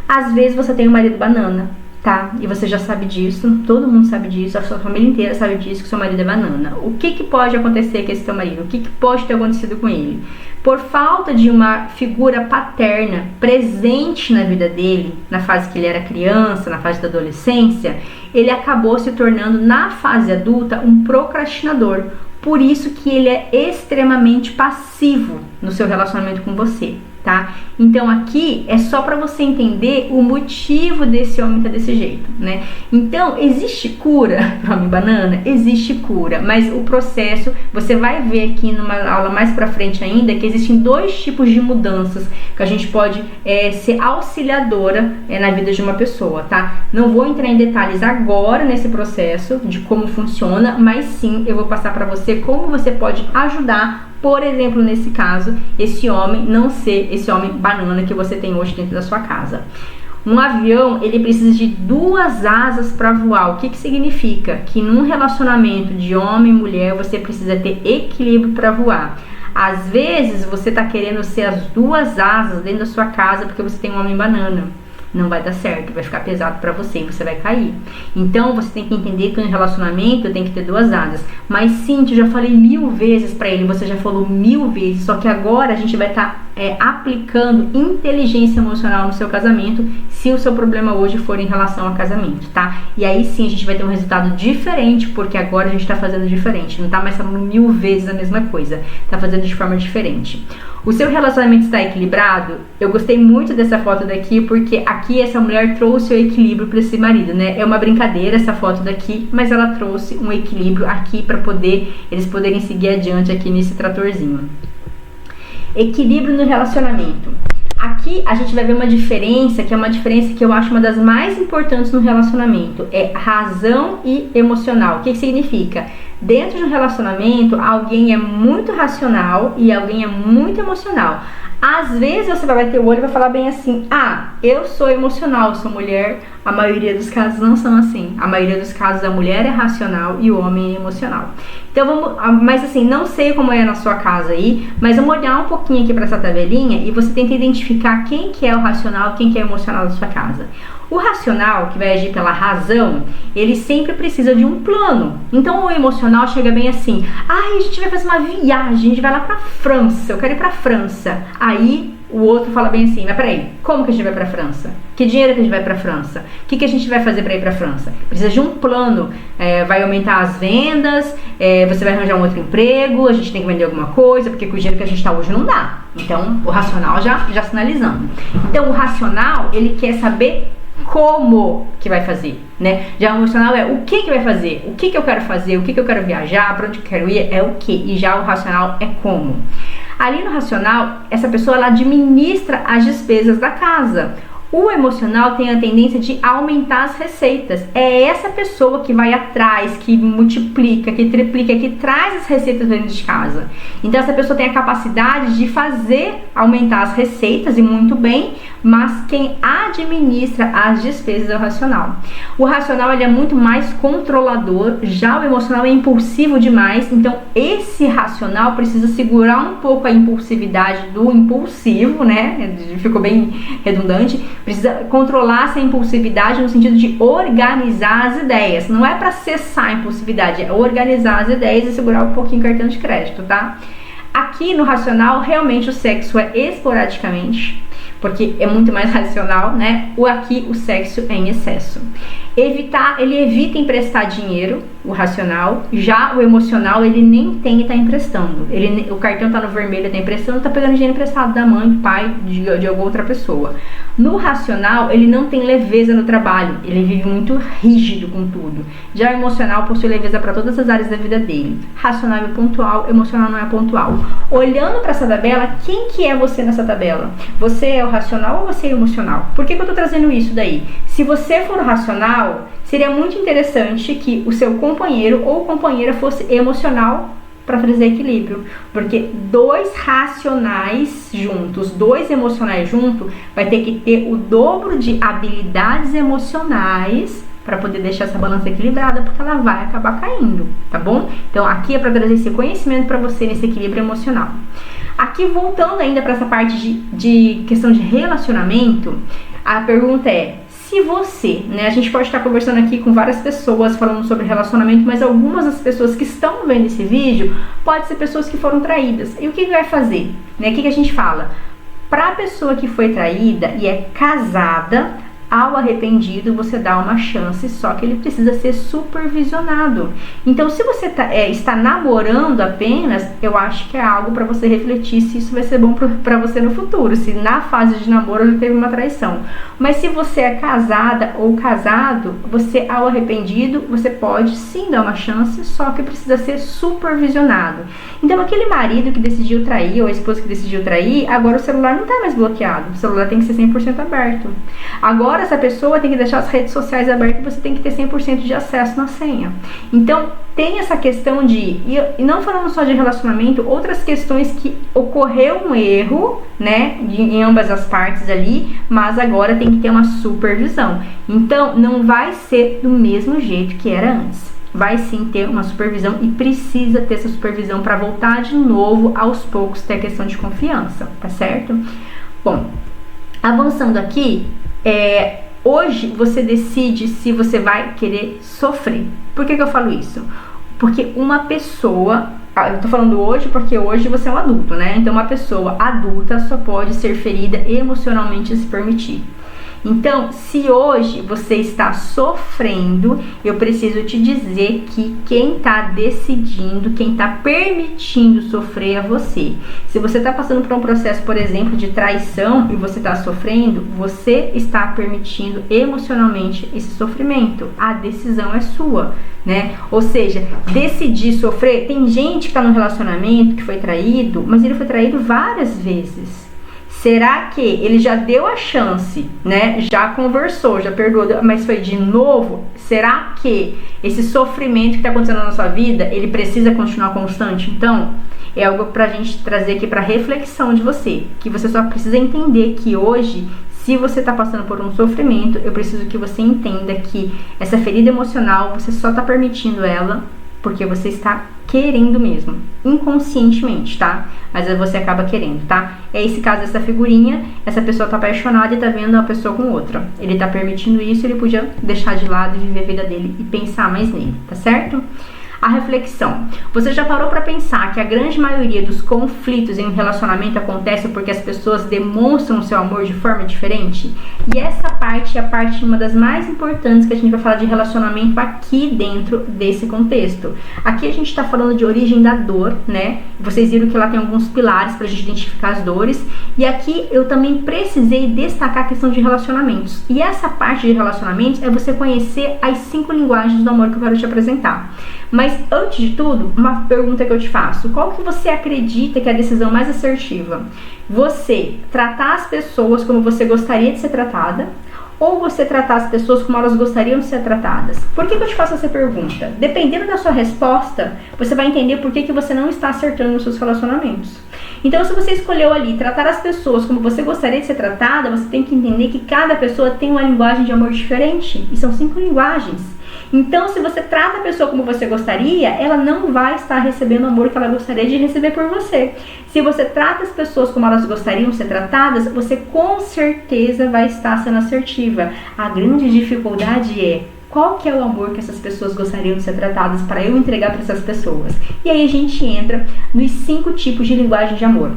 Às vezes, você tem um marido banana, tá? E você já sabe disso, todo mundo sabe disso, a sua família inteira sabe disso, que seu marido é banana. O que pode acontecer com esse teu marido? O que pode ter acontecido com ele? Por falta de uma figura paterna presente na vida dele, na fase que ele era criança, na fase da adolescência, ele acabou se tornando, na fase adulta, um procrastinador. Por isso que ele é extremamente passivo no seu relacionamento com você, tá? Então aqui é só para você entender o motivo desse homem estar desse jeito, né? Então existe cura para homem banana? Existe cura, mas o processo, você vai ver aqui numa aula mais para frente ainda, que existem dois tipos de mudanças que a gente pode ser auxiliadora na vida de uma pessoa, tá? Não vou entrar em detalhes agora nesse processo de como funciona, mas sim eu vou passar para você como você pode ajudar, por exemplo, nesse caso, esse homem não ser esse homem banana que você tem hoje dentro da sua casa. Um avião, ele precisa de 2 asas para voar. O que significa? Que num relacionamento de homem e mulher, você precisa ter equilíbrio para voar. Às vezes, você está querendo ser as 2 asas dentro da sua casa porque você tem um homem banana. Não vai dar certo, vai ficar pesado pra você e você vai cair. Então você tem que entender que no relacionamento tem que ter 2 asas. Mas sim, eu já falei 1000 vezes pra ele, você já falou 1000 vezes, só que agora a gente vai estar aplicando inteligência emocional no seu casamento, se o seu problema hoje for em relação ao casamento, tá? E aí sim a gente vai ter um resultado diferente, porque agora a gente tá fazendo diferente, não tá mais falando 1000 vezes a mesma coisa, tá fazendo de forma diferente. O seu relacionamento está equilibrado? Eu gostei muito dessa foto daqui, porque aqui essa mulher trouxe o equilíbrio para esse marido, né? É uma brincadeira essa foto daqui, mas ela trouxe um equilíbrio aqui para eles poderem seguir adiante aqui nesse tratorzinho. Equilíbrio no relacionamento. Aqui a gente vai ver uma diferença, que é uma diferença que eu acho uma das mais importantes no relacionamento. É razão e emocional. O que significa? Dentro de um relacionamento, alguém é muito racional e alguém é muito emocional. Às vezes você vai bater o olho e vai falar bem assim: ah, eu sou emocional, sou mulher. A maioria dos casos não são assim. A maioria dos casos a mulher é racional e o homem é emocional. Então vamos, mas assim, não sei como é na sua casa aí, mas vamos olhar um pouquinho aqui para essa tabelinha e você tenta identificar quem que é o racional, quem que é o emocional da sua casa. O racional, que vai agir pela razão, ele sempre precisa de um plano. Então o emocional chega bem assim: ai, a gente vai fazer uma viagem, a gente vai lá pra França, eu quero ir pra França. Aí o outro fala bem assim: mas peraí, como que a gente vai pra França? Que dinheiro que a gente vai pra França? O que a gente vai fazer pra ir pra França? Precisa de um plano, vai aumentar as vendas, você vai arranjar um outro emprego, a gente tem que vender alguma coisa, porque com o dinheiro que a gente tá hoje não dá. Então o racional já sinalizando. Então o racional, ele quer saber como que vai fazer, né? Já o emocional é o que vai fazer, o que eu quero fazer, o que eu quero viajar, para onde eu quero ir, é o que. E já o racional é como. Ali no racional, essa pessoa ela administra as despesas da casa. O emocional tem a tendência de aumentar as receitas. É essa pessoa que vai atrás, que multiplica, que triplica, que traz as receitas dentro de casa. Então essa pessoa tem a capacidade de fazer aumentar as receitas, e muito bem, mas quem administra as despesas é o racional. O racional ele é muito mais controlador, já o emocional é impulsivo demais, então esse racional precisa segurar um pouco a impulsividade do impulsivo, né? Ficou bem redundante. Precisa controlar essa impulsividade no sentido de organizar as ideias. Não é para cessar a impulsividade, é organizar as ideias e segurar um pouquinho o cartão de crédito, tá? Aqui no racional, realmente o sexo é esporadicamente, porque é muito mais racional, né? Aqui o sexo é em excesso. Ele evita emprestar dinheiro, o racional. Já o emocional, ele nem tem e tá emprestando. O cartão tá no vermelho, tá emprestando, tá pegando dinheiro emprestado da mãe, do pai, de alguma outra pessoa. No racional, ele não tem leveza no trabalho, ele vive muito rígido com tudo. Já o emocional possui leveza para todas as áreas da vida dele. Racional é pontual, emocional não é pontual. Olhando para essa tabela, quem que é você nessa tabela? Você é o racional ou você é o emocional? Por que eu tô trazendo isso daí? Se você for racional, seria muito interessante que o seu companheiro ou companheira fosse emocional para trazer equilíbrio, porque dois racionais juntos, dois emocionais juntos, vai ter que ter o dobro de habilidades emocionais para poder deixar essa balança equilibrada, porque ela vai acabar caindo, tá bom? Então aqui é para trazer esse conhecimento para você nesse equilíbrio emocional. Aqui voltando ainda para essa parte de questão de relacionamento, a pergunta é: se você, né, a gente pode estar conversando aqui com várias pessoas falando sobre relacionamento, mas algumas das pessoas que estão vendo esse vídeo pode ser pessoas que foram traídas. E o que vai fazer? Né? O que a gente fala? Para a pessoa que foi traída e é casada, ao arrependido você dá uma chance, só que ele precisa ser supervisionado. Então, se você está namorando apenas, eu acho que é algo para você refletir se isso vai ser bom para você no futuro, se na fase de namoro já teve uma traição. Mas se você é casada ou casado, você ao arrependido, você pode sim dar uma chance, só que precisa ser supervisionado. Então, aquele marido que decidiu trair, ou a esposa que decidiu trair, agora o celular não está mais bloqueado, o celular tem que ser 100% aberto. Agora essa pessoa tem que deixar as redes sociais abertas e você tem que ter 100% de acesso na senha. Então, tem essa questão e não falando só de relacionamento, outras questões que ocorreu um erro, né, em ambas as partes ali, mas agora tem que ter uma supervisão. Então, não vai ser do mesmo jeito que era antes. Vai sim ter uma supervisão e precisa ter essa supervisão para voltar de novo, aos poucos, ter a questão de confiança, tá certo? Bom, avançando aqui, hoje você decide se você vai querer sofrer. Por que eu falo isso? Porque uma pessoa, eu tô falando hoje porque hoje você é um adulto, né? Então uma pessoa adulta só pode ser ferida emocionalmente se permitir. Então, se hoje você está sofrendo, eu preciso te dizer que quem está decidindo, quem está permitindo sofrer é você. Se você está passando por um processo, por exemplo, de traição e você está sofrendo, você está permitindo emocionalmente esse sofrimento. A decisão é sua, né? Ou seja, decidir sofrer. Tem gente que está num relacionamento que foi traído, mas ele foi traído várias vezes. Será que ele já deu a chance, né? Já conversou, já perdoou, mas foi de novo? Será que esse sofrimento que está acontecendo na sua vida, ele precisa continuar constante? Então, é algo pra gente trazer aqui para reflexão de você, que você só precisa entender que hoje, se você está passando por um sofrimento, eu preciso que você entenda que essa ferida emocional, você só está permitindo ela porque você está querendo mesmo, inconscientemente, tá? Mas você acaba querendo, tá? É esse caso dessa figurinha, essa pessoa tá apaixonada e tá vendo uma pessoa com outra. Ele tá permitindo isso, ele podia deixar de lado e viver a vida dele e pensar mais nele, tá certo? A reflexão. Você já parou para pensar que a grande maioria dos conflitos em um relacionamento acontece porque as pessoas demonstram o seu amor de forma diferente? E essa parte é a parte uma das mais importantes que a gente vai falar de relacionamento aqui dentro desse contexto. Aqui a gente está falando de origem da dor, né? Vocês viram que lá tem alguns pilares para a gente identificar as dores. E aqui eu também precisei destacar a questão de relacionamentos. E essa parte de relacionamentos é você conhecer as 5 linguagens do amor que eu quero te apresentar. Mas antes de tudo, uma pergunta que eu te faço: qual que você acredita que é a decisão mais assertiva? Você tratar as pessoas como você gostaria de ser tratada, ou você tratar as pessoas como elas gostariam de ser tratadas? Por que eu te faço essa pergunta? Dependendo da sua resposta, você vai entender por que você não está acertando nos seus relacionamentos. Então, se você escolheu ali tratar as pessoas como você gostaria de ser tratada, você tem que entender que cada pessoa tem uma linguagem de amor diferente, e são 5 linguagens. Então, se você trata a pessoa como você gostaria, ela não vai estar recebendo o amor que ela gostaria de receber por você. Se você trata as pessoas como elas gostariam de ser tratadas, você com certeza vai estar sendo assertiva. A grande dificuldade é: qual que é o amor que essas pessoas gostariam de ser tratadas para eu entregar para essas pessoas? E aí a gente entra nos 5 tipos de linguagem de amor.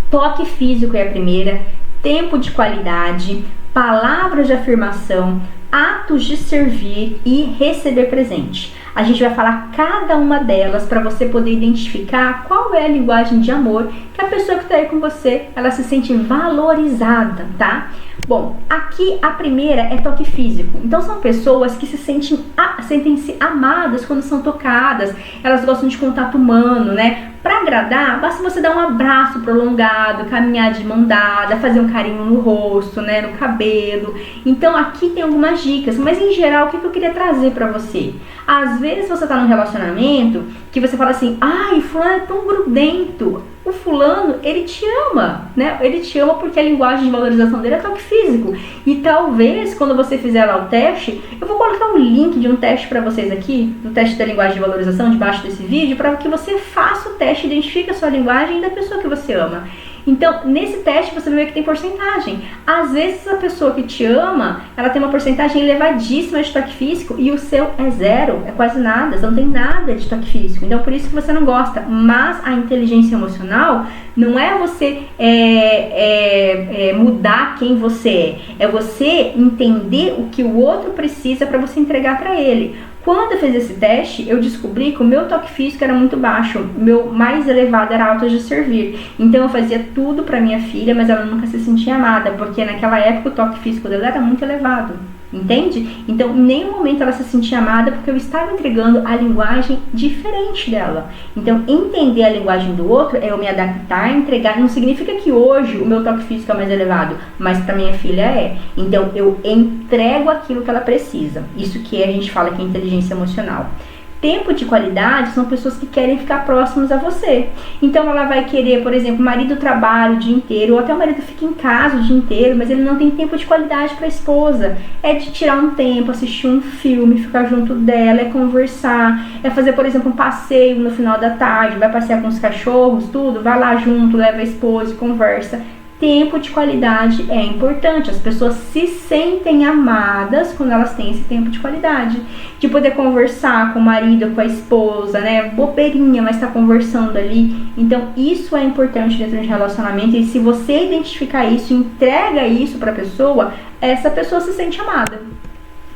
Toque físico é a primeira, tempo de qualidade, palavras de afirmação, atos de servir e receber presente. A gente vai falar cada uma delas para você poder identificar qual é a linguagem de amor que a pessoa que está aí com você, ela se sente valorizada, tá? Bom, aqui a primeira é toque físico. Então são pessoas que sentem-se amadas quando são tocadas. Elas gostam de contato humano, né? Para agradar, basta você dar um abraço prolongado, caminhar de mão dada, fazer um carinho no rosto, né, no cabelo. Então aqui tem algumas dicas, mas em geral o que eu queria trazer para você? Às vezes você tá num relacionamento que você fala assim: ai, fulano é tão grudento. O fulano, ele te ama, né? Ele te ama porque a linguagem de valorização dele é toque físico. E talvez, quando você fizer lá o teste, eu vou colocar um link de um teste para vocês aqui, do teste da linguagem de valorização, debaixo desse vídeo, para que você faça o teste, identifique a sua linguagem da pessoa que você ama. Então, nesse teste você vai ver que tem porcentagem. Às vezes a pessoa que te ama, ela tem uma porcentagem elevadíssima de toque físico e o seu é 0, é quase nada, você não tem nada de toque físico. Então, por isso que você não gosta. Mas a inteligência emocional não é você mudar quem você é você entender o que o outro precisa para você entregar para ele. Quando eu fiz esse teste, eu descobri que o meu toque físico era muito baixo, o meu mais elevado era atos de servir. Então eu fazia tudo pra minha filha, mas ela nunca se sentia amada, porque naquela época o toque físico dela era muito elevado, entende? Então em nenhum momento ela se sentia amada, porque eu estava entregando a linguagem diferente dela. Então entender a linguagem do outro é eu me adaptar, entregar. Não significa que hoje o meu toque físico é mais elevado, mas pra minha filha é. Então eu entrego aquilo que ela precisa. Isso que a gente fala que é inteligência emocional. Tempo de qualidade são pessoas que querem ficar próximas a você. Então ela vai querer, por exemplo, o marido trabalha o dia inteiro, ou até o marido fica em casa o dia inteiro, mas ele não tem tempo de qualidade para a esposa. É de tirar um tempo, assistir um filme, ficar junto dela, é conversar, é fazer, por exemplo, um passeio no final da tarde, vai passear com os cachorros, tudo, vai lá junto, leva a esposa e conversa. Tempo de qualidade é importante. As pessoas se sentem amadas quando elas têm esse tempo de qualidade. De poder conversar com o marido, com a esposa, né? Bobeirinha, mas tá conversando ali. Então, isso é importante dentro de relacionamento. E se você identificar isso, entrega isso pra pessoa, essa pessoa se sente amada.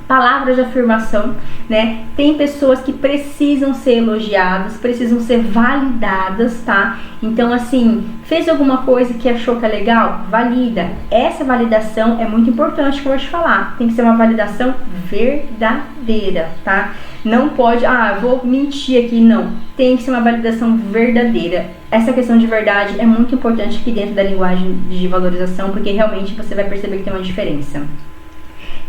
Palavras de afirmação, né? Tem pessoas que precisam ser elogiadas, precisam ser validadas, tá? Então, assim, fez alguma coisa que achou que é legal? Valida. Essa validação é muito importante, que eu vou te falar. Tem que ser uma validação verdadeira, tá? Não pode, vou mentir aqui, não. Tem que ser uma validação verdadeira. Essa questão de verdade é muito importante aqui dentro da linguagem de valorização, porque realmente você vai perceber que tem uma diferença.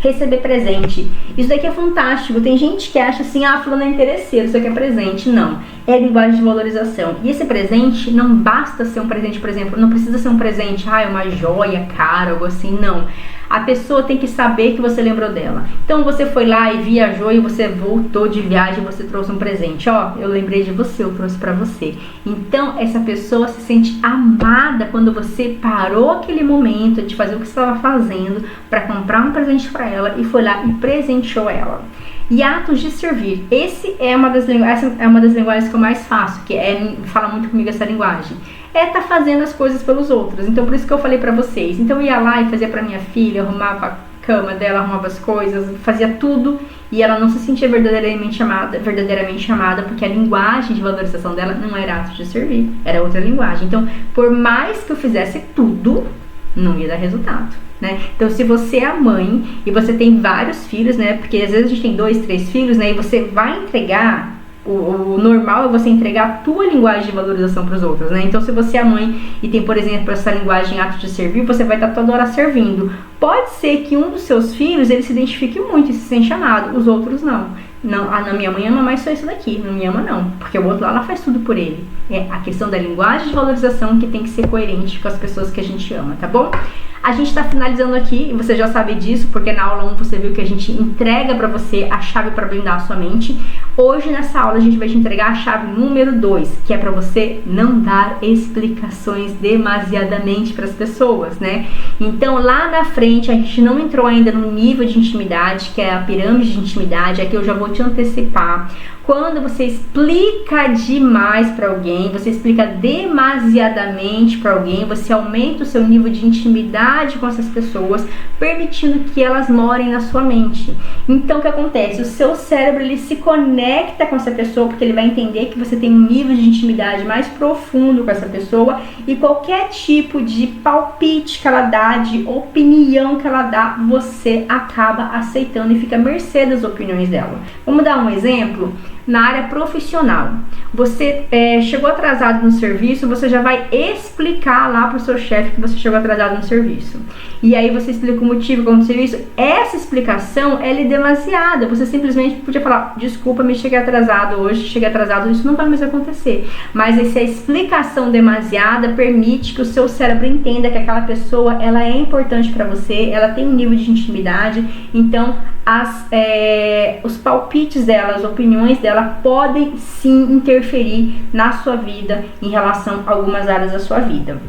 Receber presente. Isso daqui é fantástico. Tem gente que acha assim, fulano é interesseiro, isso aqui é presente. Não, é linguagem de valorização. E esse presente não basta ser um presente, por exemplo, não precisa ser um presente, uma joia cara, algo assim, não. A pessoa tem que saber que você lembrou dela. Então você foi lá e viajou e você voltou de viagem e você trouxe um presente. Eu lembrei de você, eu trouxe pra você. Então essa pessoa se sente amada quando você parou aquele momento de fazer o que você estava fazendo para comprar um presente pra ela e foi lá e presenteou ela. E atos de servir. Essa é uma das linguagens que eu mais faço, que fala muito comigo essa linguagem. Tá fazendo as coisas pelos outros. Então por isso que eu falei pra vocês. Então eu ia lá e fazia pra minha filha, arrumava a cama dela, arrumava as coisas, fazia tudo, e ela não se sentia verdadeiramente amada, porque a linguagem de valorização dela não era atos de servir, era outra linguagem. Então, por mais que eu fizesse tudo, não ia dar resultado, né? Então, se você é a mãe e você tem vários filhos, né? Porque às vezes a gente tem 2, 3 filhos, né? E você vai entregar o normal é você entregar a tua linguagem de valorização para os outros, né? Então, se você é mãe e tem, por exemplo, essa linguagem ato de servir, você vai estar toda hora servindo. Pode ser que um dos seus filhos, ele se identifique muito e se sente amado, os outros não. Não, na minha mãe ama mais só isso daqui, não me ama não, porque o outro lá, ela faz tudo por ele. É a questão da linguagem de valorização que tem que ser coerente com as pessoas que a gente ama, tá bom? A gente tá finalizando aqui, e você já sabe disso, porque na aula 1 você viu que a gente entrega pra você a chave para blindar a sua mente. Hoje nessa aula a gente vai te entregar a chave número 2, que é pra você não dar explicações demasiadamente pras pessoas, né? Então lá na frente a gente não entrou ainda no nível de intimidade, que é a pirâmide de intimidade, aqui eu já vou te antecipar. Quando você explica demais para alguém, você explica demasiadamente para alguém, você aumenta o seu nível de intimidade com essas pessoas, permitindo que elas morem na sua mente. Então o que acontece? O seu cérebro, ele se conecta com essa pessoa, porque ele vai entender que você tem um nível de intimidade mais profundo com essa pessoa, e qualquer tipo de palpite que ela dá, de opinião que ela dá, você acaba aceitando e fica à mercê das opiniões dela. Vamos dar um exemplo? Na área profissional, você chegou atrasado no serviço, você já vai explicar lá para o seu chefe que você chegou atrasado no serviço. E aí você explica o motivo que aconteceu isso. Essa explicação, ela é demasiada. Você simplesmente podia falar, desculpa, me cheguei atrasado hoje, cheguei atrasado, isso não vai mais acontecer. Mas essa explicação demasiada permite que o seu cérebro entenda que aquela pessoa, ela é importante para você, ela tem um nível de intimidade, então os palpites dela, as opiniões dela podem sim interferir na sua vida em relação a algumas áreas da sua vida.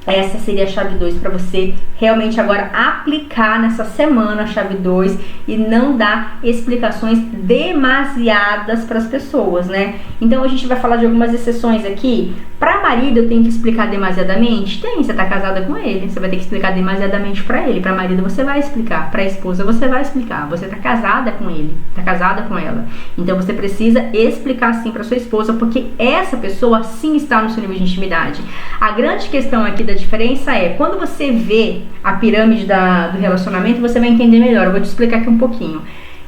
Essa seria a chave 2 para você realmente agora aplicar nessa semana a chave 2 e não dar explicações demasiadas para as pessoas, né? Então a gente vai falar de algumas exceções aqui. Para marido eu tenho que explicar demasiadamente? Tem, você tá casada com ele, você vai ter que explicar demasiadamente para ele. Para marido você vai explicar, para esposa você vai explicar. Você tá casada com ele, tá casada com ela. Então você precisa explicar sim para sua esposa, porque essa pessoa sim está no seu nível de intimidade. A grande questão aqui da diferença é, quando você vê a pirâmide do relacionamento, você vai entender melhor. Eu vou te explicar aqui um pouquinho.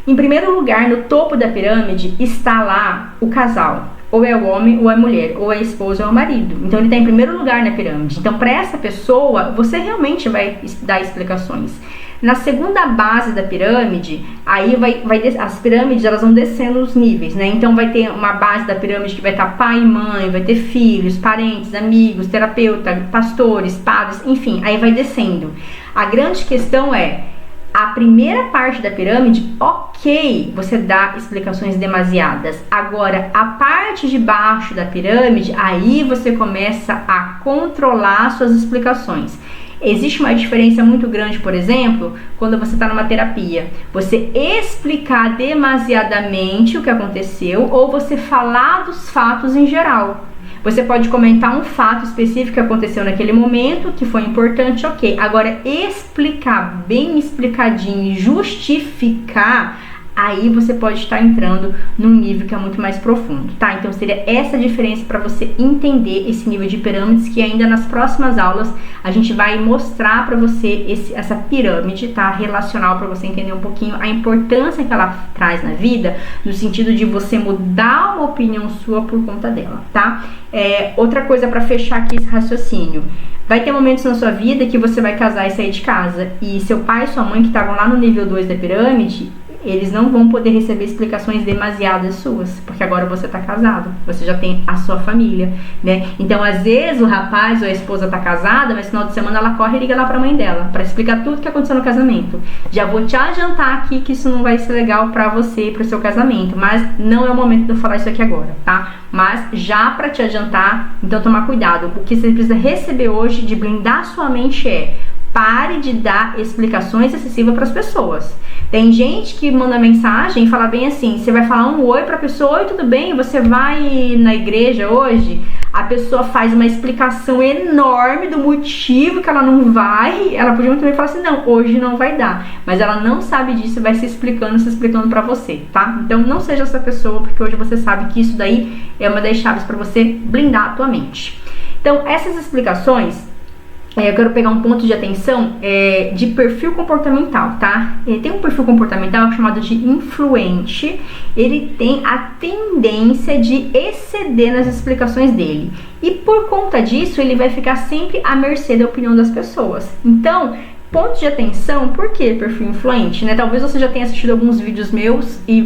Em primeiro lugar, no topo da pirâmide está lá o casal. Ou é o homem ou é a mulher, ou é a esposa ou é o marido. Então ele está em primeiro lugar na pirâmide. Então para essa pessoa, você realmente vai dar explicações. Na segunda base da pirâmide, aí as pirâmides, elas vão descendo os níveis, né? Então vai ter uma base da pirâmide que vai estar pai e mãe, vai ter filhos, parentes, amigos, terapeuta, pastores, padres, enfim, aí vai descendo. A grande questão é, a primeira parte da pirâmide, ok, você dá explicações demasiadas. Agora, a parte de baixo da pirâmide, aí você começa a controlar suas explicações. Existe uma diferença muito grande, por exemplo, quando você está numa terapia. Você explicar demasiadamente o que aconteceu ou você falar dos fatos em geral. Você pode comentar um fato específico que aconteceu naquele momento, que foi importante, ok. Agora, explicar bem explicadinho e justificar, aí você pode estar entrando num nível que é muito mais profundo, tá? Então seria essa diferença para você entender esse nível de pirâmides, que ainda nas próximas aulas a gente vai mostrar para você essa pirâmide, tá? Relacional, para você entender um pouquinho a importância que ela traz na vida, no sentido de você mudar uma opinião sua por conta dela, tá? Outra coisa para fechar aqui esse raciocínio. Vai ter momentos na sua vida que você vai casar e sair de casa, e seu pai e sua mãe que estavam lá no nível 2 da pirâmide, eles não vão poder receber explicações demasiadas suas, porque agora você tá casado, você já tem a sua família, né? Então, às vezes, o rapaz ou a esposa tá casada, mas no final de semana ela corre e liga lá pra mãe dela, pra explicar tudo que aconteceu no casamento. Já vou te adiantar aqui que isso não vai ser legal pra você e pro seu casamento, mas não é o momento de eu falar isso aqui agora, tá? Mas já pra te adiantar, então tomar cuidado. O que você precisa receber hoje de blindar sua mente pare de dar explicações excessivas para as pessoas. Tem gente que manda mensagem e fala bem assim, você vai falar um oi para a pessoa, oi, tudo bem? Você vai na igreja hoje? A pessoa faz uma explicação enorme do motivo que ela não vai. Ela podia muito bem falar assim, não, hoje não vai dar. Mas ela não sabe disso e vai se explicando para você, tá? Então não seja essa pessoa, porque hoje você sabe que isso daí é uma das chaves para você blindar a tua mente. Então essas explicações, eu quero pegar um ponto de atenção de perfil comportamental, tá? Tem um perfil comportamental chamado de influente. Ele tem a tendência de exceder nas explicações dele. E por conta disso, ele vai ficar sempre à mercê da opinião das pessoas. Então, ponto de atenção, por que perfil influente, né? Talvez você já tenha assistido alguns vídeos meus e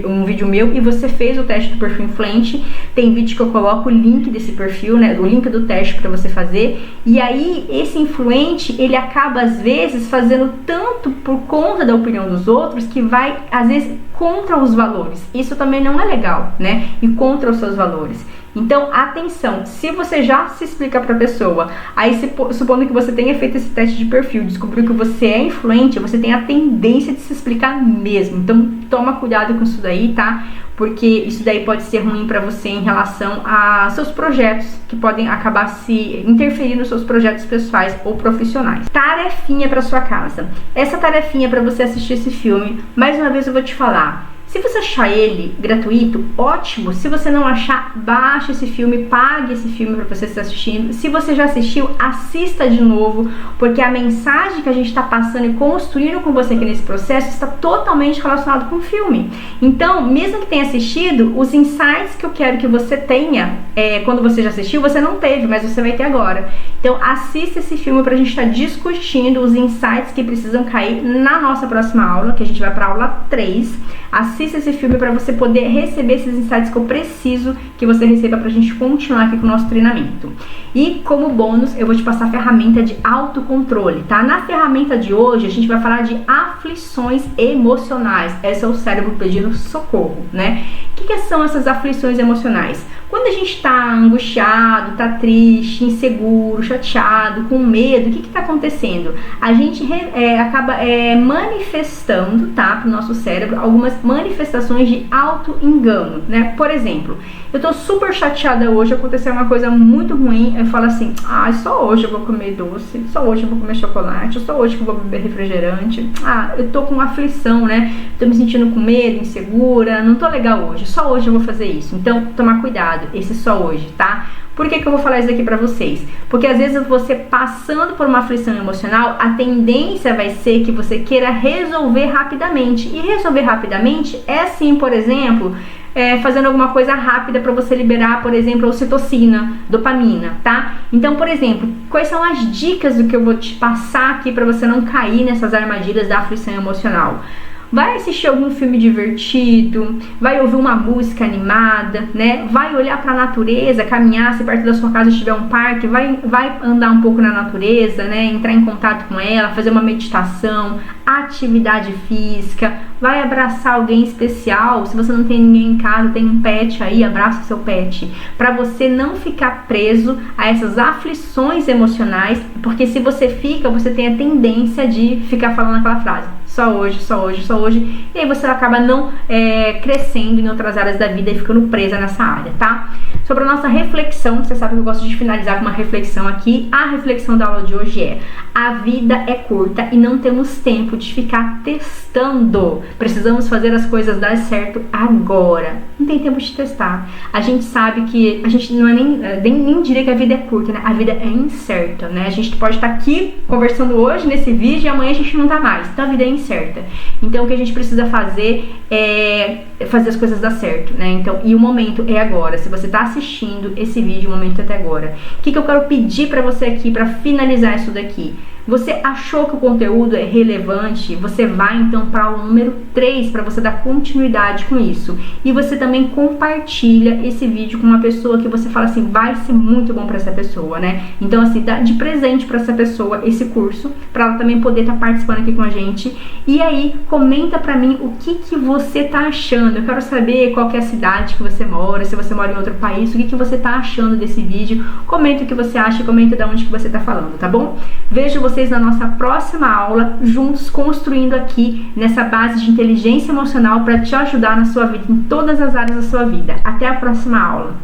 um vídeo meu e você fez o teste do perfil influente. Tem vídeo que eu coloco o link desse perfil, né? O link do teste para você fazer. E aí esse influente, ele acaba às vezes fazendo tanto por conta da opinião dos outros que vai às vezes contra os valores. Isso também não é legal, né? E contra os seus valores. Então, atenção, se você já se explica para a pessoa, aí supondo que você tenha feito esse teste de perfil, descobriu que você é influente, você tem a tendência de se explicar mesmo. Então, toma cuidado com isso daí, tá? Porque isso daí pode ser ruim para você em relação a seus projetos, que podem acabar se interferir nos seus projetos pessoais ou profissionais. Tarefinha para sua casa. Essa tarefinha para você assistir esse filme, mais uma vez eu vou te falar. Se você achar ele gratuito, ótimo. Se você não achar, baixe esse filme, pague esse filme para você estar assistindo. Se você já assistiu, assista de novo, porque a mensagem que a gente está passando e construindo com você aqui nesse processo está totalmente relacionado com o filme. Então, mesmo que tenha assistido, os insights que eu quero que você tenha, quando você já assistiu, você não teve, mas você vai ter agora. Então, assista esse filme para a gente estar discutindo os insights que precisam cair na nossa próxima aula, que a gente vai para a aula 3. Assista esse filme para você poder receber esses insights que eu preciso que você receba para a gente continuar aqui com o nosso treinamento. E como bônus, eu vou te passar a ferramenta de autocontrole, tá? Na ferramenta de hoje, a gente vai falar de aflições emocionais. Esse é o cérebro pedindo socorro, né? O que são essas aflições emocionais? Quando a gente está angustiado, está triste, inseguro, chateado, com medo, o que está acontecendo? A gente acaba manifestando, tá, para o nosso cérebro, algumas manifestações de auto-engano, né? Por exemplo, eu estou super chateada hoje, aconteceu uma coisa muito ruim, eu falo assim, só hoje eu vou comer doce, só hoje eu vou comer chocolate, só hoje que eu vou beber refrigerante, eu tô com aflição, né? Tô me sentindo com medo, insegura, não tô legal hoje, só hoje eu vou fazer isso. Então, tomar cuidado, esse só hoje, tá? Por que eu vou falar isso aqui pra vocês? Porque às vezes você passando por uma aflição emocional, a tendência vai ser que você queira resolver rapidamente. E resolver rapidamente é sim, por exemplo, fazendo alguma coisa rápida para você liberar, por exemplo, ocitocina, dopamina, tá? Então, por exemplo, quais são as dicas do que eu vou te passar aqui para você não cair nessas armadilhas da aflição emocional? Vai assistir algum filme divertido, vai ouvir uma música animada, né? Vai olhar para a natureza, caminhar, se perto da sua casa tiver um parque, vai andar um pouco na natureza, né? Entrar em contato com ela, fazer uma meditação, atividade física, vai abraçar alguém especial. Se você não tem ninguém em casa, tem um pet aí, abraça seu pet, para você não ficar preso a essas aflições emocionais, porque se você fica, você tem a tendência de ficar falando aquela frase, só hoje, só hoje, só hoje, e aí você acaba não crescendo em outras áreas da vida e ficando presa nessa área, tá? Sobre a nossa reflexão, você sabe que eu gosto de finalizar com uma reflexão aqui. A reflexão da aula de hoje é: a vida é curta e não temos tempo de ficar testando. Precisamos fazer as coisas dar certo agora. Não tem tempo de testar. A gente sabe que a gente não é nem diria que a vida é curta, né? A vida é incerta, né? A gente pode estar aqui conversando hoje nesse vídeo e amanhã a gente não tá mais. Então a vida é incerta. Então o que a gente precisa fazer é fazer as coisas dar certo, né? Então, e o momento é agora. Se você tá assistindo esse vídeo, o momento é até agora. O que eu quero pedir pra você aqui pra finalizar isso daqui? Você achou que o conteúdo é relevante? Você vai então para o número 3 para você dar continuidade com isso. E você também compartilha esse vídeo com uma pessoa que você fala assim, vai ser muito bom para essa pessoa, né? Então assim, dá de presente para essa pessoa esse curso, para ela também poder estar participando aqui com a gente. E aí, comenta para mim o que você tá achando. Eu quero saber qual que é a cidade que você mora, se você mora em outro país, o que você tá achando desse vídeo. Comenta o que você acha, comenta de onde que você tá falando, tá bom? Vejo vocês na nossa próxima aula, juntos construindo aqui nessa base de inteligência emocional para te ajudar na sua vida, em todas as áreas da sua vida. Até a próxima aula!